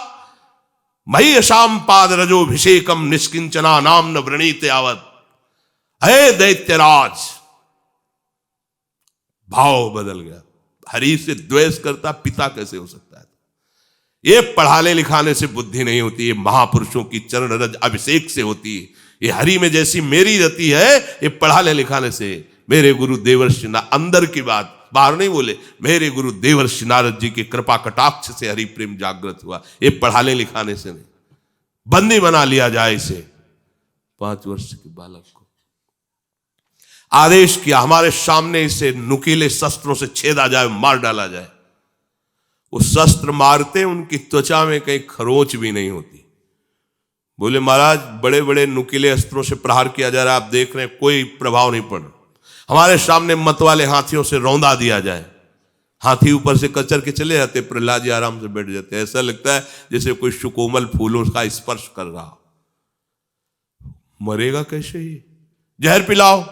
मई अशाम पाद रजोभिषेकम निष्किंचना नाम न व्रणीत यावत। हे दैत्यराज, भाव बदल गया। हरि से द्वेष करता पिता कैसे हो सकता है? ये पढ़ाने लिखाने से बुद्धि नहीं होती, ये महापुरुषों की चरण रज अभिषेक से होती है। ये हरि में जैसी मेरी रति है, ये पढ़ाने लिखाने से। मेरे गुरु देवर्षि नारद, अंदर की बात बाहर नहीं बोले, मेरे गुरु देवर्षि नारद जी की कृपा कटाक्ष से हरि प्रेम जागृत हुआ, ये पढ़ाने लिखाने से नहीं। बंदी बना लिया जाए इसे। 5 वर्ष के बालक को आदेश किया, हमारे सामने इसे नुकीले शस्त्रों से छेदा जाए, मार डाला जाए। वो शस्त्र मारते उनकी त्वचा में कहीं खरोंच भी नहीं होती। बोले महाराज बड़े बड़े नुकीले अस्त्रों से प्रहार किया जा रहा है, आप देख रहे हैं कोई प्रभाव नहीं पड़ रहा। हमारे सामने मतवाले हाथियों से रौंदा दिया जाए, हाथी ऊपर से कचर के चले जाते, प्रहलाद जी आराम से बैठ जाते। ऐसा लगता है जैसे कोई सुकोमल फूलों का स्पर्श कर रहा। मरेगा कैसे? ही जहर पिलाओ,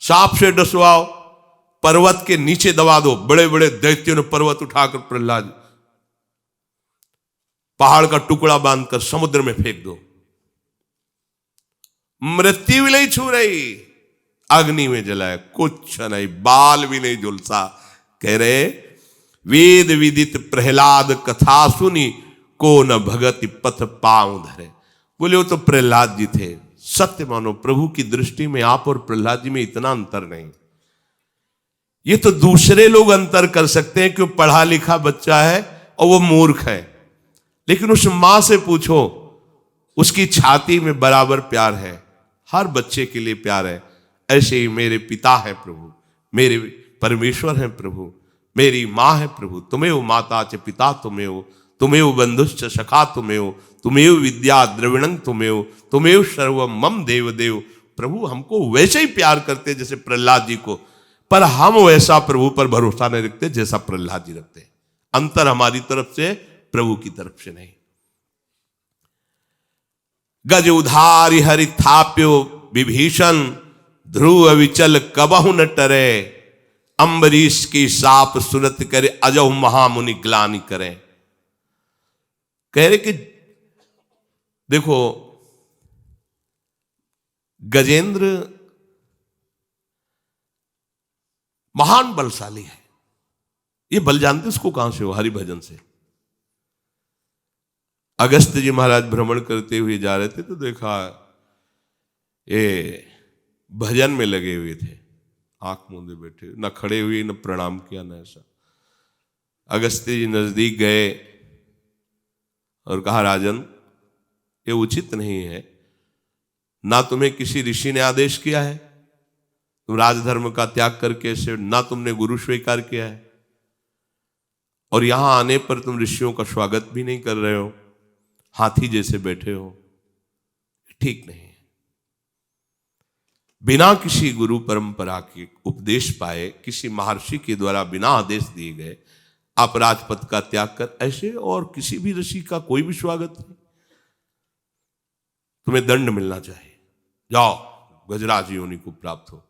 सांप से डसवाओ, पर्वत के नीचे दबा दो। बड़े बड़े दैत्यों ने पर्वत उठाकर प्रहलाद, पहाड़ का टुकड़ा बांधकर समुद्र में फेंक दो, मृत्यु भी नहीं छू रही, अग्नि में जलाए, कुछ नहीं, बाल भी नहीं झुलसा। कह रहे वेद विदित प्रहलाद कथा सुनी को न भगति पथ पांव धरे। बोले वो तो प्रहलाद जी थे। सत्य मानो, प्रभु की दृष्टि में आप और प्रहलाद जी में इतना अंतर नहीं। ये तो दूसरे लोग अंतर कर सकते हैं कि वो पढ़ा लिखा बच्चा है और वो मूर्ख है, लेकिन उस मां से पूछो, उसकी छाती में बराबर प्यार है, हर बच्चे के लिए प्यार है। ऐसे ही मेरे पिता है प्रभु, मेरे परमेश्वर हैं प्रभु, मेरी मां है प्रभु। तुम्हें माता च पिता तुम्हें, तुम्हें बंधुश्च सखा तुम्हें, तुम्हें विद्या द्रविणं तुम्हें सर्वम मम देव देव। प्रभु हमको वैसे ही प्यार करते जैसे प्रहलाद जी को, पर हम वैसा प्रभु पर भरोसा नहीं रखते जैसा प्रहलाद जी रखते। अंतर हमारी तरफ से, प्रभु की तरफ से नहीं। गज उधारि हरि थाप्यो विभीषण, ध्रुव विचल कबहु न टरे। अम्बरीश की साप सुनत करे, अजौ महामुनि ग्लानि करें। कह रहे कि देखो गजेंद्र महान बलशाली है। ये बल जानते उसको कहां से हो? हरि भजन से। अगस्त जी महाराज भ्रमण करते हुए जा रहे थे तो देखा ये भजन में लगे हुए थे, आंख मूंदे बैठे, न खड़े हुए, न प्रणाम किया, न ऐसा। अगस्त जी नजदीक गए और कहा राजन ये उचित नहीं है, ना तुम्हें किसी ऋषि ने आदेश किया है, तुम राजधर्म का त्याग करके ऐसे, ना तुमने गुरु स्वीकार किया है, और यहां आने पर तुम ऋषियों का स्वागत भी नहीं कर रहे हो, हाथी जैसे बैठे हो, ठीक नहीं है। बिना किसी गुरु परंपरा के उपदेश पाए, किसी महर्षि के द्वारा बिना आदेश दिए गए आप राजपथ का त्याग कर, ऐसे और किसी भी ऋषि का कोई भी स्वागत नहीं। तुम्हें दंड मिलना चाहिए, जाओ गजराज योनि को प्राप्त हो।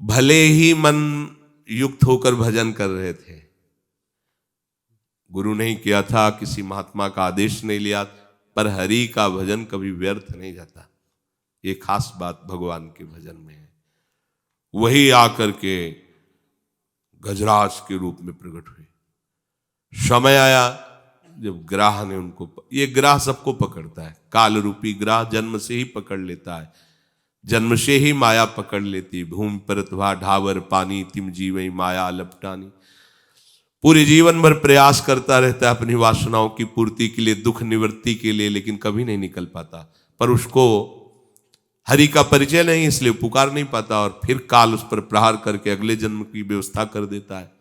भले ही मन युक्त होकर भजन कर रहे थे, गुरु नहीं किया था, किसी महात्मा का आदेश नहीं लिया, पर हरि का भजन कभी व्यर्थ नहीं जाता। ये खास बात भगवान के भजन में है। वही आकर के गजराज के रूप में प्रकट हुए। समय आया जब ग्राह ने उनको, ये ग्राह सबको पकड़ता है, काल रूपी ग्राह जन्म से ही पकड़ लेता है, जन्म से ही माया पकड़ लेती। भूमि परतवा ढावर पानी, तिम जीवई माया लपटानी। पूरे जीवन भर प्रयास करता रहता है अपनी वासनाओं की पूर्ति के लिए, दुख निवृत्ति के लिए, लेकिन कभी नहीं निकल पाता। पर उसको हरि का परिचय नहीं, इसलिए पुकार नहीं पाता, और फिर काल उस पर प्रहार करके अगले जन्म की व्यवस्था कर देता है।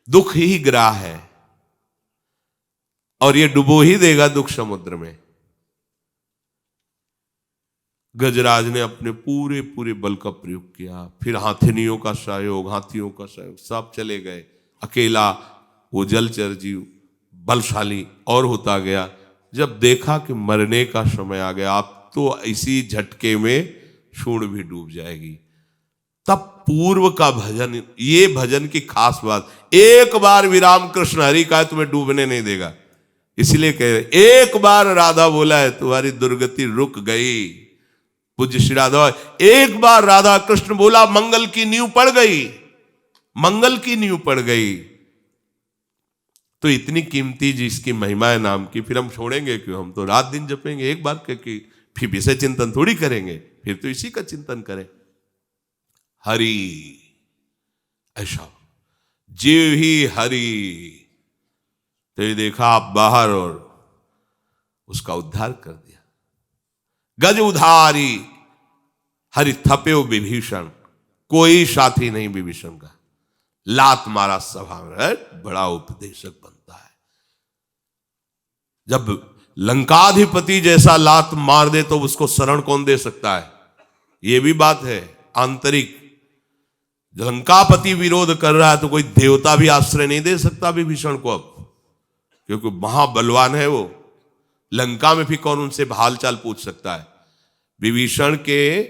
दुख ही ग्राह है और ये डुबो ही देगा दुख समुद्र में। गजराज ने अपने पूरे पूरे बल का प्रयोग किया, फिर हाथिनियों का सहयोग, हाथियों का सहयोग, सब चले गए। अकेला वो जलचर जीव बलशाली और होता गया। जब देखा कि मरने का समय आ गया, आप तो इसी झटके में सूंड भी डूब जाएगी, तब पूर्व का भजन, ये भजन की खास बात, एक बार विराम कृष्ण हरि का है तुम्हें डूबने नहीं देगा। इसलिए कह रहे एक बार राधा बोला है तुम्हारी दुर्गति रुक गई। पूज्य श्री राधा, एक बार राधा कृष्ण बोला मंगल की नींव पड़ गई, मंगल की नींव पड़ गई। तो इतनी कीमती जिसकी महिमा है नाम की, फिर हम छोड़ेंगे क्यों? हम तो रात दिन जपेंगे एक बार के, फिर विषय चिंतन थोड़ी करेंगे, फिर तो इसी का चिंतन करें। हरि ऐसा जीव ही हरि। तो ये देखा आप बाहर और उसका उद्धार कर दिया। गज उधारी हरि थप्यो विभीषण, कोई साथी नहीं विभीषण का, लात मारा सभा में, बड़ा उपदेशक बनता है। जब लंकाधिपति जैसा लात मार दे तो उसको शरण कौन दे सकता है? ये भी बात है आंतरिक। लंकापति विरोध कर रहा है तो कोई देवता भी आश्रय नहीं दे सकता विभीषण को अब, क्योंकि महाबलवान है वो। लंका में भी कौन उनसे हालचाल पूछ सकता है? विभीषण के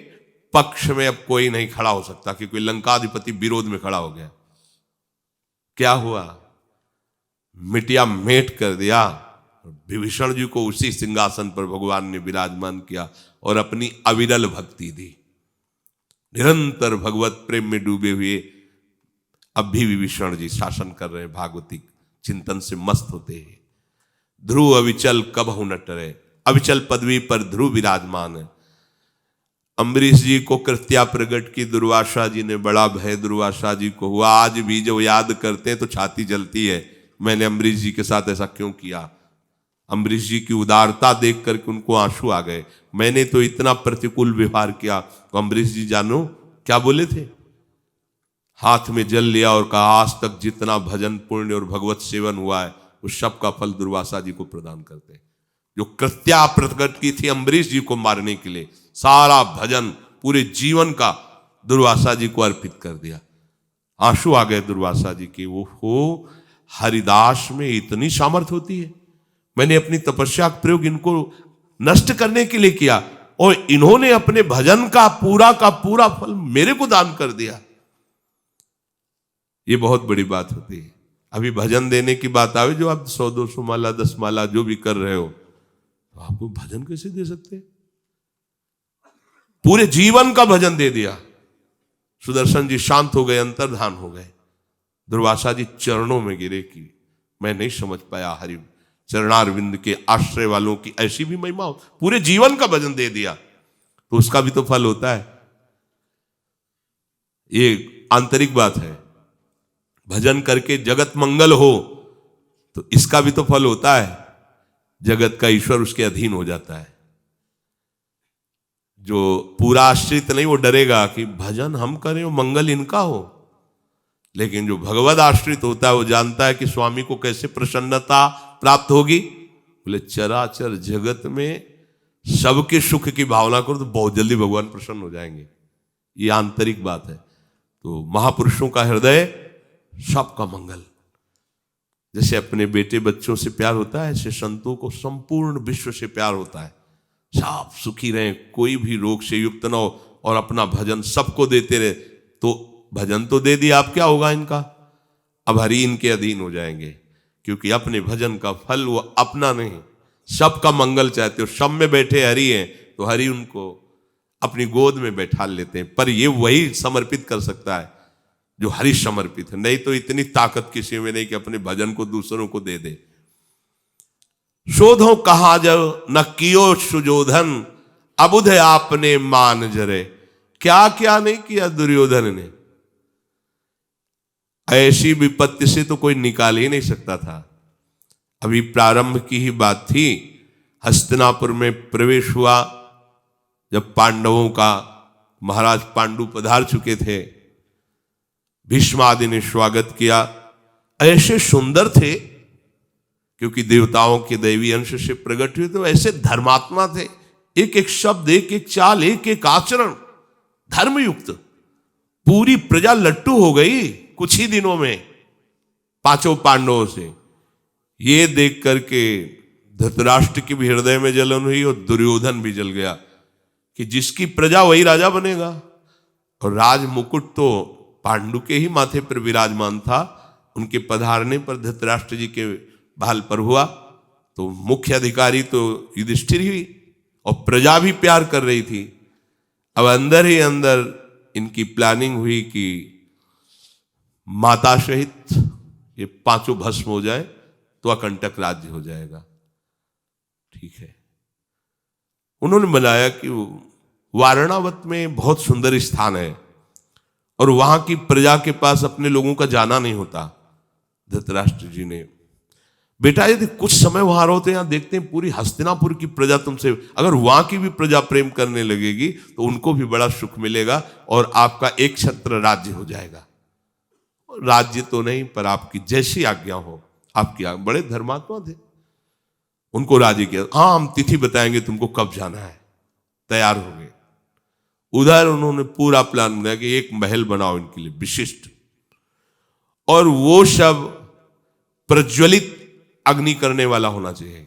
पक्ष में अब कोई नहीं खड़ा हो सकता, क्योंकि लंकाधिपति विरोध में खड़ा हो गया। क्या हुआ? मिटिया मेट कर दिया। विभीषण जी को उसी सिंहासन पर भगवान ने विराजमान किया और अपनी अविरल भक्ति दी। निरंतर भगवत प्रेम में डूबे हुए अब भी विभीषण जी शासन कर रहे हैं, भागवतिक चिंतन से मस्त होते हैं। ध्रुव अविचल कबहु न टरे, अविचल पदवी पर ध्रुव विराजमान है। अम्बरीश जी को कृत्या प्रगट की दुर्वासा जी ने, बड़ा भय दुर्वासा जी को हुआ। आज भी जो याद करते हैं तो छाती जलती है, मैंने अम्बरीश जी के साथ ऐसा क्यों किया। अम्बरीश जी की उदारता देख करके उनको आंसू आ गए। मैंने तो इतना प्रतिकूल व्यवहार किया। तो अम्बरीश जी जानो क्या बोले थे? हाथ में जल लिया और कहा आज तक जितना भजन पुण्य और भगवत सेवन हुआ है उस सब का फल दुर्वासा जी को प्रदान करते हैं। जो कृत्या प्रकट की थी अम्बरीश जी को मारने के लिए, सारा भजन पूरे जीवन का दुर्वासा जी को अर्पित कर दिया। आंसू आ गए दुर्वासा जी के। वो हो हरिदास में इतनी सामर्थ्य होती है। मैंने अपनी तपस्या का प्रयोग इनको नष्ट करने के लिए किया और इन्होंने अपने भजन का पूरा फल मेरे को दान कर दिया। ये बहुत बड़ी बात होती है। अभी भजन देने की बात आवे, जो आप 100-200 माला 10 माला जो भी कर रहे हो, तो आपको भजन कैसे दे सकते? पूरे जीवन का भजन दे दिया। सुदर्शन जी शांत हो गए, अंतर्धान हो गए। दुर्वासा जी चरणों में गिरे कि मैं नहीं समझ पाया हरि चरणारविंद के आश्रय वालों की ऐसी भी महिमा हो। पूरे जीवन का भजन दे दिया तो उसका भी तो फल होता है। ये आंतरिक बात है। भजन करके जगत मंगल हो तो इसका भी तो फल होता है। जगत का ईश्वर उसके अधीन हो जाता है। जो पूरा आश्रित नहीं वो डरेगा कि भजन हम करें मंगल इनका हो, लेकिन जो भगवद आश्रित होता है वो जानता है कि स्वामी को कैसे प्रसन्नता प्राप्त होगी। बोले चराचर जगत में सबके सुख की भावना करो तो बहुत जल्दी भगवान प्रसन्न हो जाएंगे। ये आंतरिक बात है। तो महापुरुषों का हृदय सबका मंगल। जैसे अपने बेटे बच्चों से प्यार होता है, ऐसे संतों को संपूर्ण विश्व से प्यार होता है। सब सुखी रहें, कोई भी रोग से युक्त न हो, और अपना भजन सबको देते रहे। तो भजन तो दे दिया, अब क्या होगा इनका? अब हरि इनके अधीन हो जाएंगे, क्योंकि अपने भजन का फल वो अपना नहीं, सबका मंगल चाहते हो। सब में बैठे हरि हैं तो हरि उनको अपनी गोद में बैठा लेते हैं। पर ये वही समर्पित कर सकता है जो हरि समर्पित है, नहीं तो इतनी ताकत किसी में नहीं कि अपने भजन को दूसरों को दे दे। शोधो कहा जब न कियो सुजोधन, अबुध आपने मान जरे। क्या क्या नहीं किया दुर्योधन ने, ऐसी विपत्ति से तो कोई निकाल ही नहीं सकता था। अभी प्रारंभ की ही बात थी, हस्तिनापुर में प्रवेश हुआ जब पांडवों का, महाराज पांडु पधार चुके थे, भीष्म आदि ने स्वागत किया। ऐसे सुंदर थे क्योंकि देवताओं के दैवी अंश से प्रकट हुए, तो ऐसे धर्मात्मा थे। एक एक शब्द, एक एक चाल, एक एक आचरण धर्मयुक्त। पूरी प्रजा लट्टू हो गई कुछ ही दिनों में पांचों पांडवों से। ये देख करके धृतराष्ट्र के भी हृदय में जलन हुई और दुर्योधन भी जल गया कि जिसकी प्रजा वही राजा बनेगा। और राज मुकुट तो पांडु के ही माथे पर विराजमान था। उनके पधारने पर धृतराष्ट्र जी के भाल पर हुआ तो मुख्य अधिकारी तो युधिष्ठिर ही, और प्रजा भी प्यार कर रही थी। अब अंदर ही अंदर इनकी प्लानिंग हुई कि माता सहित ये पांचों भस्म हो जाए तो अकंटक राज्य हो जाएगा। ठीक है, उन्होंने बनाया कि वारणावत में बहुत सुंदर स्थान है और वहां की प्रजा के पास अपने लोगों का जाना नहीं होता। धृतराष्ट्र जी ने, बेटा यदि कुछ समय वहां रहो तो यहां देखते हैं पूरी हस्तिनापुर की प्रजा तुमसे, अगर वहां की भी प्रजा प्रेम करने लगेगी तो उनको भी बड़ा सुख मिलेगा और आपका एक छत्र राज्य हो जाएगा। राज्य तो नहीं, पर आपकी जैसी आज्ञा हो। आपकी बड़े धर्मात्मा थे, उनको राजी किया। हाँ, हम तिथि बताएंगे तुमको कब जाना है। तैयार हो गए। उधर उन्होंने पूरा प्लान बनाया कि एक महल बनाओ इनके लिए विशिष्ट, और वो सब प्रज्वलित अग्नि करने वाला होना चाहिए।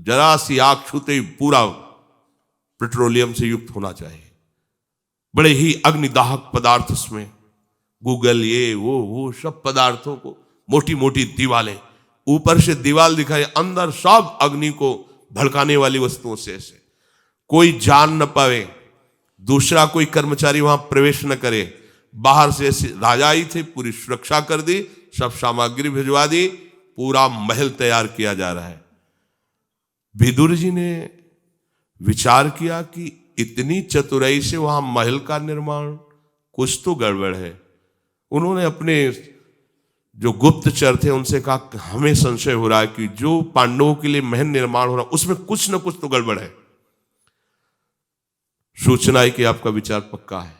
जरा सी आग छूते ही पूरा पेट्रोलियम से युक्त होना चाहिए। बड़े ही अग्निदाहक पदार्थ उसमें, गूगल, ये वो सब पदार्थों को, मोटी मोटी दीवालें, ऊपर से दीवाल दिखाई, अंदर सब अग्नि को भड़काने वाली वस्तुओं से, ऐसे कोई जान न पावे, दूसरा कोई कर्मचारी वहां प्रवेश न करे। बाहर से ऐसे राजा ही थे, पूरी सुरक्षा कर दी, सब सामग्री भिजवा दी, पूरा महल तैयार किया जा रहा है। विदुर जी ने विचार किया कि इतनी चतुराई से वहां महल का निर्माण, कुछ तो गड़बड़ है। उन्होंने अपने जो गुप्तचर थे उनसे कहा, हमें संशय हो रहा है कि जो पांडवों के लिए महल निर्माण हो रहा है उसमें कुछ न कुछ तो गड़बड़ है। सूचना है कि आपका विचार पक्का है,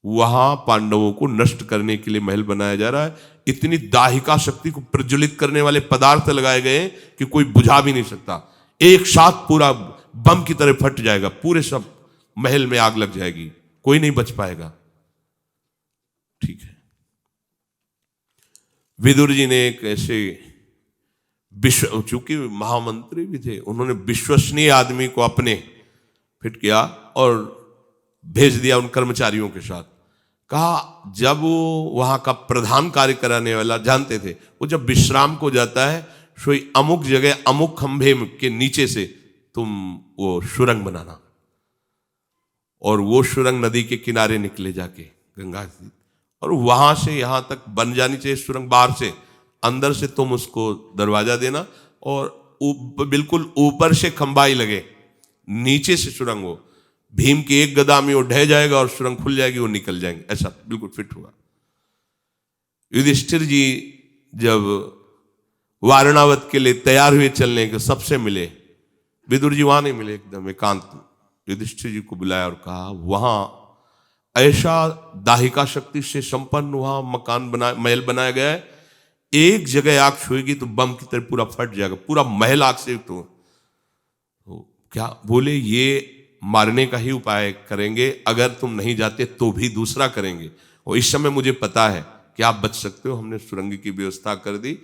वहां पांडवों को नष्ट करने के लिए महल बनाया जा रहा है। इतनी दाहिका शक्ति को प्रज्वलित करने वाले पदार्थ लगाए गए कि कोई बुझा भी नहीं सकता। एक साथ पूरा बम की तरह फट जाएगा, पूरे सब महल में आग लग जाएगी, कोई नहीं बच पाएगा। ठीक है, विदुर जी ने एक ऐसे चूंकि महामंत्री भी थे, उन्होंने विश्वसनीय आदमी को अपने फिट किया और भेज दिया उन कर्मचारियों के साथ। कहा, जब वो वहां का प्रधान कार्य कराने वाला, जानते थे वो जब विश्राम को जाता है तो अमुक जगह अमुक खंभे के नीचे से तुम वो सुरंग बनाना, और वो सुरंग नदी के किनारे निकले जाके गंगा से, और वहां से यहां तक बन जानी चाहिए सुरंग। बाहर से, अंदर से तुम उसको दरवाजा देना, और बिल्कुल ऊपर से खंभा ही लगे, नीचे से सुरंग हो, भीम की एक गदा में वो ढह जाएगा और सुरंग खुल जाएगी, वो निकल जाएंगे। ऐसा बिल्कुल फिट हुआ। युधिष्ठिर जी जब वारणावत के लिए तैयार हुए चलने के, सबसे मिले, विदुर जी वहां नहीं मिले, एकदम एकांत। युधिष्ठिर जी को बुलाया और कहा, वहां ऐसा दाहिका शक्ति से संपन्न वहां मकान बना, महल बनाया गया है, एक जगह आग छुएगी तो बम की तरह पूरा फट जाएगा, पूरा महल आग से युक्त हो। क्या बोले, ये मारने का ही उपाय करेंगे, अगर तुम नहीं जाते तो भी दूसरा करेंगे, और इस समय मुझे पता है कि आप बच सकते हो। हमने सुरंग की व्यवस्था कर दी,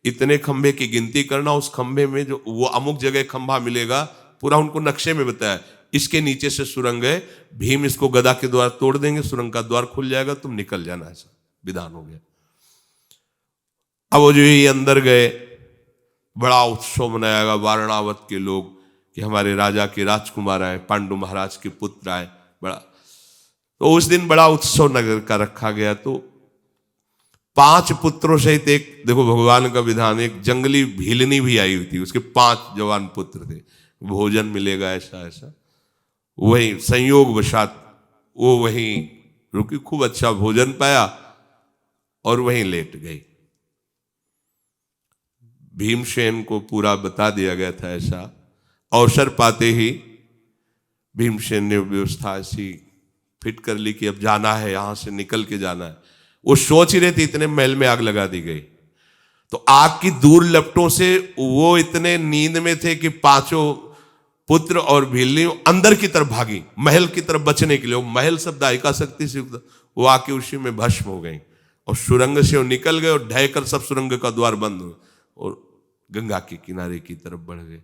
इतने खंभे की गिनती करना, उस खंभे में जो वो अमुक जगह खंभा मिलेगा, पूरा उनको नक्शे में बताया, इसके नीचे से सुरंग है, भीम इसको गदा के द्वार तोड़ देंगे, सुरंग का द्वार खुल जाएगा, तुम निकल जाना। ऐसा विधान हो गया। अब वो जो ये अंदर गए, बड़ा उत्सव मनाया गया, वारणावत के लोग कि हमारे राजा के राजकुमार आए, पांडु महाराज के पुत्र आए, बड़ा, तो उस दिन बड़ा उत्सव नगर का रखा गया। तो 5 पुत्रों सहित एक, देखो भगवान का विधान, एक जंगली भीलनी भी आई हुई थी, उसके 5 जवान पुत्र थे। भोजन मिलेगा ऐसा ऐसा, वही संयोग वशात वो वहीं रुकी, खूब अच्छा भोजन पाया और वहीं लेट गई। भीमसेन को पूरा बता दिया गया था ऐसा। अवसर पाते ही भीमसेन ने व्यवस्था ऐसी फिट कर ली कि अब जाना है, यहां से निकल के जाना है। वो सोच ही रहे थे, इतने महल में आग लगा दी गई। तो आग की दूर लपटों से वो इतने नींद में थे कि 5 पुत्र और भीलनी अंदर की तरफ भागी, महल की तरफ बचने के लिए। वो महल सब दायिका शक्ति से वो आके उसी में भस्म हो गई, और सुरंग से वो निकल गए, और ढहकर सब सुरंग का द्वार बंद हुए और गंगा के किनारे की तरफ बढ़ गए।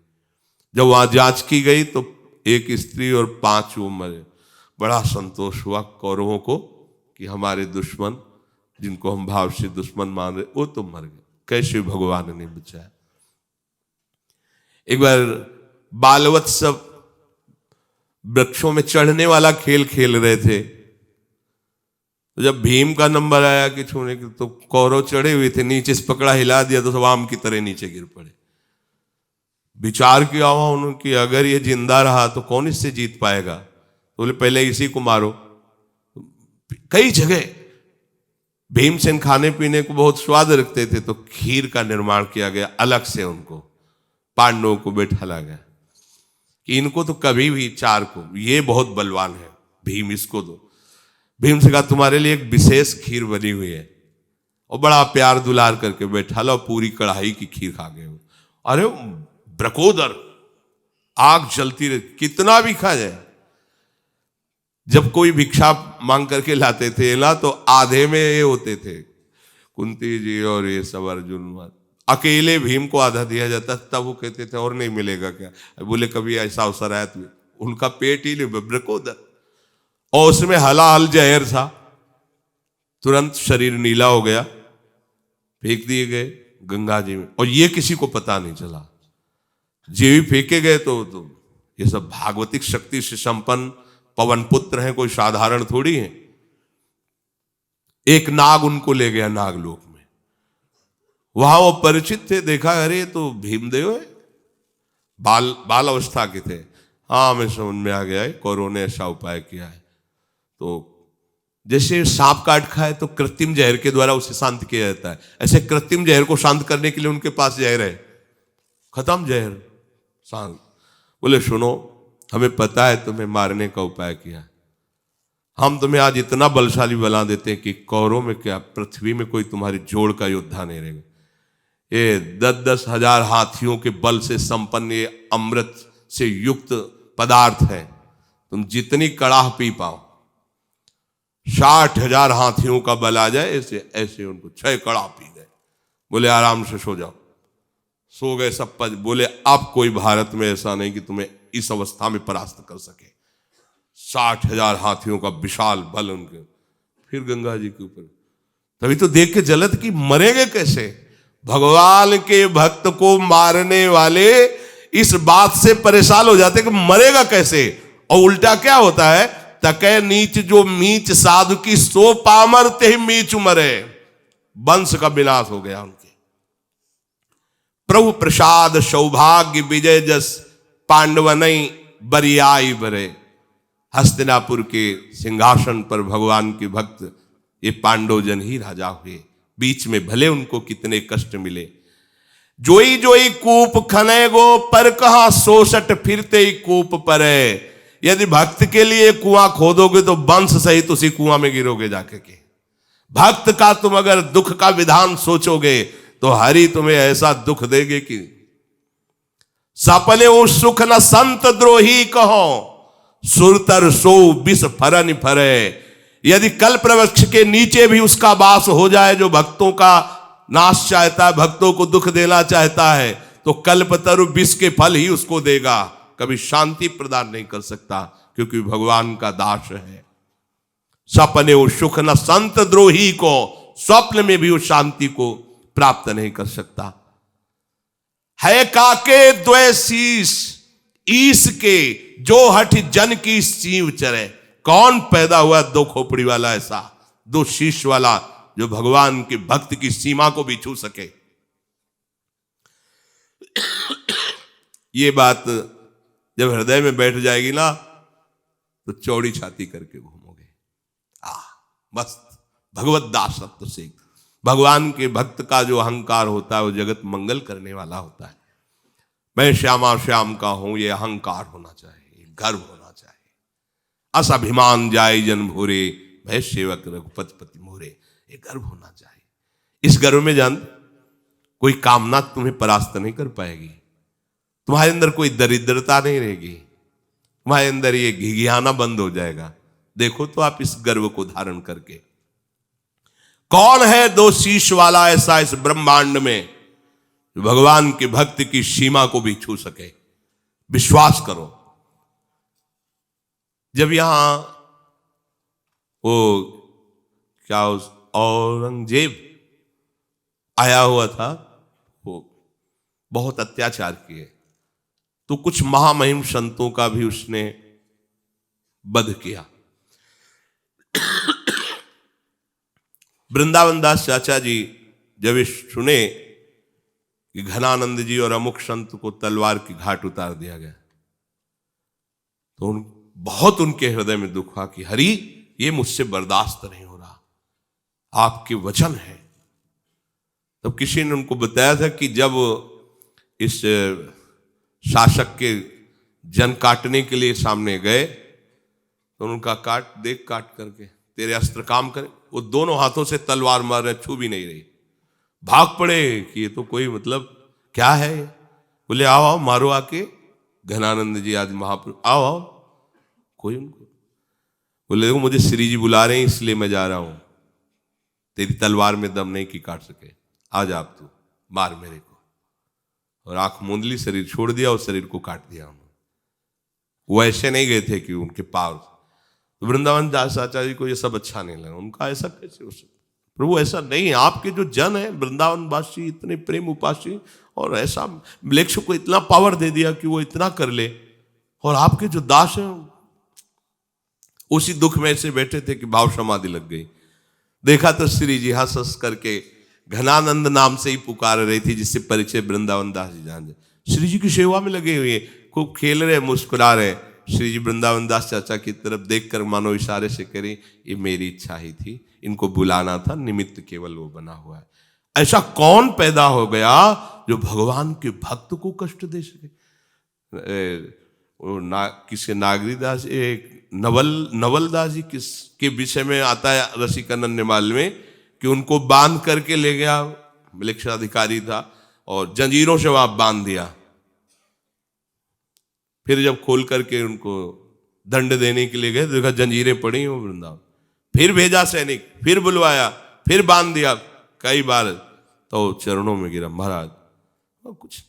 जब वहां जांच की गई तो एक स्त्री और 5 वो मरे। बड़ा संतोष हुआ कौरवों को कि हमारे दुश्मन, जिनको हम भाव से दुश्मन मान रहे, वो तो मर गए। कैसे भगवान ने बचाया। एक बार बालवत सब वृक्षों में चढ़ने वाला खेल खेल रहे थे, तो जब भीम का नंबर आया कि छूने की, तो कौरव चढ़े हुए थे, नीचे से पकड़ा हिला दिया तो सब आम की तरह नीचे गिर पड़े। विचार किया हुआ उन्होंने कि अगर ये जिंदा रहा तो कौन इससे जीत पाएगा, तो बोले पहले इसी को मारो। कई जगह भीमसेन खाने पीने को बहुत स्वाद रखते थे, तो खीर का निर्माण किया गया अलग से, उनको पांडवों को बैठाला गया कि इनको तो कभी भी 4 को, ये बहुत बलवान है भीम, इसको दो। भीम से कहा तुम्हारे लिए एक विशेष खीर बनी हुई है, और बड़ा प्यार दुलार करके बैठा लो, पूरी कढ़ाई की खीर खा गए। अरे ब्रकोदर, आग जलती रही, कितना भी खा जाए। जब कोई भिक्षा मांग करके लाते थे ना, तो आधे में ये होते थे कुंती जी और ये सब अर्जुन, अकेले भीम को आधा दिया जाता, तब वो कहते थे और नहीं मिलेगा क्या। बोले कभी ऐसा अवसर आया तो उनका पेट ही नहीं, ब्रकोदर, और उसमें हलाहल जहर था, तुरंत शरीर नीला हो गया, फेंक दिए गए गंगा जी में, और ये किसी को पता नहीं चला। जे भी फेंके गए तो ये सब भागवतिक शक्ति से संपन्न पवन पुत्र हैं, कोई साधारण थोड़ी है। एक नाग उनको ले गया नागलोक में, वहां वो परिचित थे, देखा अरे तो भीमदेव है, बाल अवस्था के थे। हाँ मैं समझ में आ गया है, कौरवों ने ऐसा उपाय किया है। तो जैसे सांप काट खाए तो कृत्रिम जहर के द्वारा उसे शांत किया जाता है, ऐसे कृत्रिम जहर को शांत करने के लिए उनके पास जहर है, खत्म जहर शांत। बोले सुनो, हमें पता है तुम्हें मारने का उपाय किया, हम तुम्हें आज इतना बलशाली बना देते हैं कि कौरवों में क्या, पृथ्वी में कोई तुम्हारी जोड़ का योद्धा नहीं रहेगा। ये 10-10 हजार हाथियों के बल से संपन्न ये अमृत से युक्त पदार्थ है, तुम जितनी कड़ाह पी पाओ, 60,000 हाथियों का बल आ जाए, ऐसे ऐसे उनको 6 कड़ाह पी गए। बोले आराम से सो जाओ, सो गए सब। बोले अब कोई भारत में ऐसा नहीं कि तुम्हें इस अवस्था में परास्त कर सके। 60,000 हाथियों का विशाल बल उनके। फिर गंगा जी के ऊपर, तभी तो देख के जलत कि मरेंगे कैसे। भगवान के भक्त को मारने वाले इस बात से परेशान हो जाते कि मरेगा कैसे। और उल्टा क्या होता है, तके नीच जो मीच साधु की, सो पामर ते मीच मरे। वंश का विनाश हो गया उनके। प्रभु प्रसाद सौभाग्य विजय जस, पांडवनई बरियाई बरे। हस्तिनापुर के सिंहासन पर भगवान के भक्त ये पांडव जन ही राजा हुए। बीच में भले उनको कितने कष्ट मिले। जोई जोई कूप खने गो, पर कहा 66 फिरते ही कूप परे। यदि भक्त के लिए कुआं खोदोगे तो वंश सहित उसी कुआं में गिरोगे जाके के। भक्त का तुम अगर दुख का विधान सोचोगे तो हरि तुम्हें ऐसा दुख देगे कि सपने वो सुख न संत द्रोही कहो, सुरतर सो विष फरन फरे। यदि कल्प वृक्ष के नीचे भी उसका वास हो जाए, जो भक्तों का नाश चाहता है, भक्तों को दुख देना चाहता है, तो कल्पतरु विष के फल ही उसको देगा, कभी शांति प्रदान नहीं कर सकता, क्योंकि भगवान का दास है। सपने वो सुख न संत द्रोही को, स्वप्न में भी वो शांति को प्राप्त नहीं कर सकता। है काके द्वय शीस, ईश के जो हठ जन की सीव चरे। कौन पैदा हुआ दो खोपड़ी वाला ऐसा, दो शीश वाला, जो भगवान के भक्त की सीमा को भी छू सके। ये बात जब हृदय में बैठ जाएगी ना, तो चौड़ी छाती करके घूमोगे। मस्त भगवत दासत्व से। भगवान के भक्त का जो अहंकार होता है, वो जगत मंगल करने वाला होता है। मैं श्यामा श्याम का हूं, ये अहंकार होना चाहिए, गर्व होना चाहिए। अस अभिमान जाय जन भोरे, भय सेवक रघुपति पति मोरे। ये गर्व होना चाहिए। इस गर्व में जान, कोई कामना तुम्हें परास्त नहीं कर पाएगी, तुम्हारे अंदर कोई दरिद्रता नहीं रहेगी, तुम्हारे अंदर ये घिघियाना बंद हो जाएगा। देखो तो आप इस गर्व को धारण करके, कौन है दो शीश वाला ऐसा इस ब्रह्मांड में, जो भगवान के भक्त की सीमा को भी छू सके। विश्वास करो। जब यहां वो क्या उस औरंगजेब आया हुआ था, वो बहुत अत्याचार किए, तो कुछ महामहिम संतों का भी उसने वध किया। वृंदावन दास चाचा जी जब ये सुने कि घनानंद जी और अमुक संत को तलवार की घाट उतार दिया गया, तो बहुत उनके हृदय में दुख हुआ कि हरि, ये मुझसे बर्दाश्त नहीं हो रहा, आपके वचन है। तब किसी ने उनको बताया था कि जब इस शासक के जन काटने के लिए सामने गए, तो उनका काट करके तेरे अस्त्र काम करें। वो दोनों हाथों से तलवार मार रहे, छू भी नहीं रही। भाग पड़े कि ये तो कोई मतलब क्या है। बोले आओ आओ मारो आके, घनानंद जी आदि महापुरुष, आओ आओ। कोई उनको बोले देखो मुझे श्री जी बुला रहे हैं, इसलिए मैं जा रहा हूं, तेरी तलवार में दम नहीं कि काट सके, आ जा अब तू मार मेरे को। और आंख मूंद ली, शरीर छोड़ दिया और शरीर को काट दिया उन्होंने। वो ऐसे नहीं गए थे कि उनके पार। तो वृंदावन दास आचार्य जी को ये सब अच्छा नहीं लगा। उनका ऐसा कैसे हो सकता, प्रभु ऐसा नहीं है। आपके जो जन है वृंदावन वासी इतने प्रेम उपासी, और ऐसा मलेच्छ को इतना पावर दे दिया कि वो इतना कर ले, और आपके जो दास हैं उसी दुख में ऐसे बैठे थे कि भाव समाधि लग गई। देखा तो श्री जी हंस हंस करके घनानंद नाम से ही पुकार रही थी, जिससे परिचय वृंदावन दास जी जान जाए। श्री जी की सेवा में लगे हुए, खूब खेल रहे, मुस्कुरा रहे। श्री जी वृंदावन दास चाचा की तरफ देखकर मानो इशारे से करे, ये मेरी इच्छा ही थी, इनको बुलाना था, निमित्त केवल वो बना हुआ है। ऐसा कौन पैदा हो गया जो भगवान के भक्त को कष्ट दे सके। किसी नागरीदास, एक नवलदास जी के विषय में आता है रसिकानंद नेमाल में, कि उनको बांध करके ले गया, मलेच्छाधिकारी था, और जंजीरों से वहां बांध दिया। फिर जब खोल करके उनको दंड देने के लिए गए, देखा जंजीरें पड़ी हो वृंदावन। फिर भेजा सैनिक, फिर बुलवाया, फिर बांध दिया कई बार, तो चरणों में गिरा, महाराज और कुछ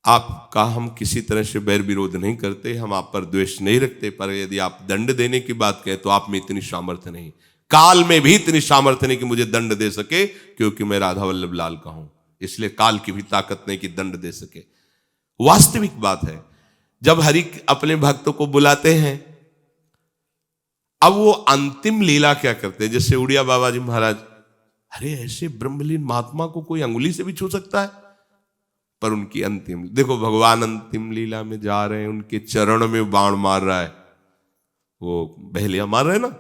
आपका हम किसी तरह से बैर विरोध नहीं करते, हम आप पर द्वेष नहीं रखते, पर यदि आप दंड देने की बात कहें तो आप में इतनी सामर्थ्य नहीं, काल में भी इतनी सामर्थ्य नहीं कि मुझे दंड दे सके, क्योंकि मैं राधा वल्लभ लाल का हूं, इसलिए काल की भी ताकत नहीं कि दंड दे सके। वास्तविक बात है, जब हरि अपने भक्तों को बुलाते हैं, अब वो अंतिम लीला क्या करते हैं, जैसे उड़िया बाबा जी महाराज, अरे ऐसे ब्रह्मलीन महात्मा को कोई अंगुली से भी छू सकता है, पर उनकी अंतिम, देखो भगवान अंतिम लीला में जा रहे हैं, उनके चरण में बाण मार रहा है, वो बहलियां मार रहे हैं ना,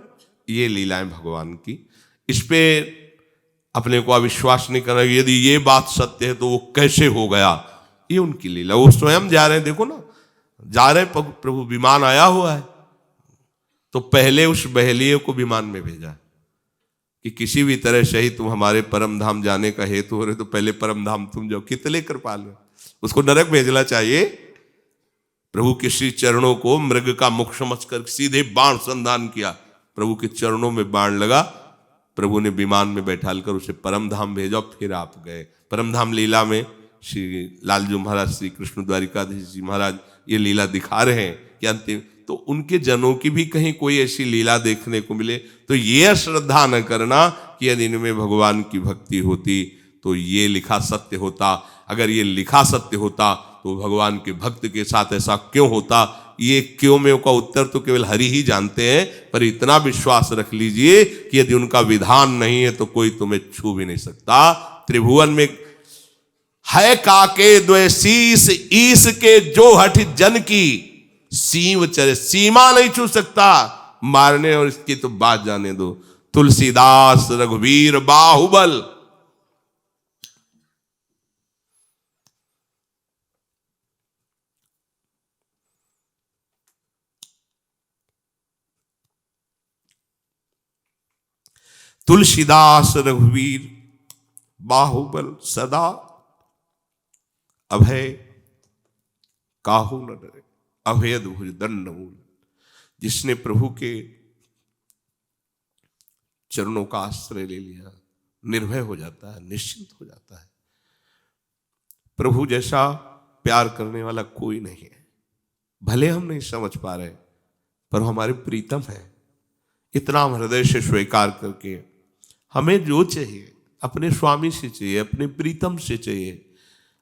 ये लीलाएं भगवान की। इस पे अपने को अविश्वास नहीं करना, यदि ये बात सत्य है तो वो कैसे हो गया, ये उनकी लीला। वो स्वयं जा रहे हैं, देखो ना, जा रहे प्रभु, विमान आया हुआ है, तो पहले उस बहलिये को विमान में भेजा कि किसी भी तरह से ही तुम हमारे परम धाम जाने का हेतु हो रहे, तो पहले परम धाम तुम जाओ, कितने कृपालु। उसको नरक भेजना चाहिए। प्रभु के श्री चरणों को मृग का मुख समझकर सीधे बाण संधान किया, प्रभु के चरणों में बाण लगा, प्रभु ने विमान में बैठालकर उसे परम धाम भेजा, फिर आप गए। परम धाम लीला में श्री लालजू महाराज, श्री कृष्ण द्वारिकाधीश जी महाराज ये लीला दिखा रहे हैं कि अंतिम तो उनके जनों की भी कहीं कोई ऐसी लीला देखने को मिले तो ये अश्रद्धा न करना कि यदि इनमें भगवान की भक्ति होती तो ये लिखा सत्य होता। अगर ये लिखा सत्य होता तो भगवान के भक्त के साथ ऐसा क्यों होता? ये क्यों में का उत्तर तो केवल हरि ही जानते हैं, पर इतना विश्वास रख लीजिए कि यदि उनका विधान नहीं है तो कोई तुम्हें छू भी नहीं सकता। त्रिभुवन में है काके द्वय शीस, ईस के जो हठ जन की सीम चरे, सीमा नहीं छू सकता मारने, और इसकी तो बात जाने दो। तुलसीदास रघुवीर बाहुबल, तुलसीदास रघुवीर बाहुबल सदा अभय काहू न डरे, अभेद भुज दंड मूल। जिसने प्रभु के चरणों का आश्रय ले लिया निर्भय हो जाता है, निश्चिंत हो जाता है। प्रभु जैसा प्यार करने वाला कोई नहीं है। भले हम नहीं समझ पा रहे पर हमारे प्रीतम है। इतना हम हृदय से स्वीकार करके हमें जो चाहिए अपने स्वामी से चाहिए, अपने प्रीतम से चाहिए,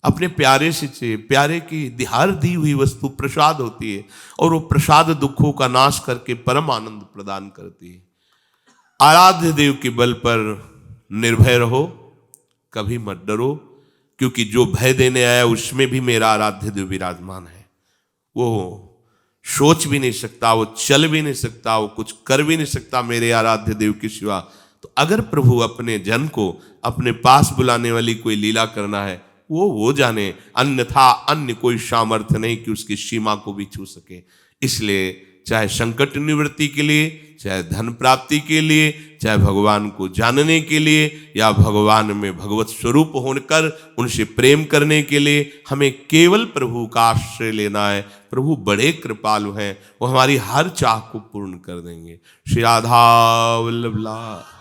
अपने प्यारे से चाहिए। प्यारे की हर दी हुई वस्तु प्रसाद होती है और वो प्रसाद दुखों का नाश करके परम आनंद प्रदान करती है। आराध्य देव के बल पर निर्भय रहो, कभी मत डरो, क्योंकि जो भय देने आया उसमें भी मेरा आराध्य देव विराजमान है। वो सोच भी नहीं सकता, वो चल भी नहीं सकता, वो कुछ कर भी नहीं सकता मेरे आराध्य देव के सिवा। तो अगर प्रभु अपने जन को अपने पास बुलाने वाली कोई लीला करना है वो जाने, अन्यथा अन्य कोई सामर्थ्य नहीं कि उसकी सीमा को भी छू सके। इसलिए चाहे संकट निवृत्ति के लिए, चाहे धन प्राप्ति के लिए, चाहे भगवान को जानने के लिए, या भगवान में भगवत स्वरूप होकर उनसे प्रेम करने के लिए हमें केवल प्रभु का आश्रय लेना है। प्रभु बड़े कृपालु हैं, वो हमारी हर चाह को पूर्ण कर देंगे। श्री राधा वल्लभ लाल।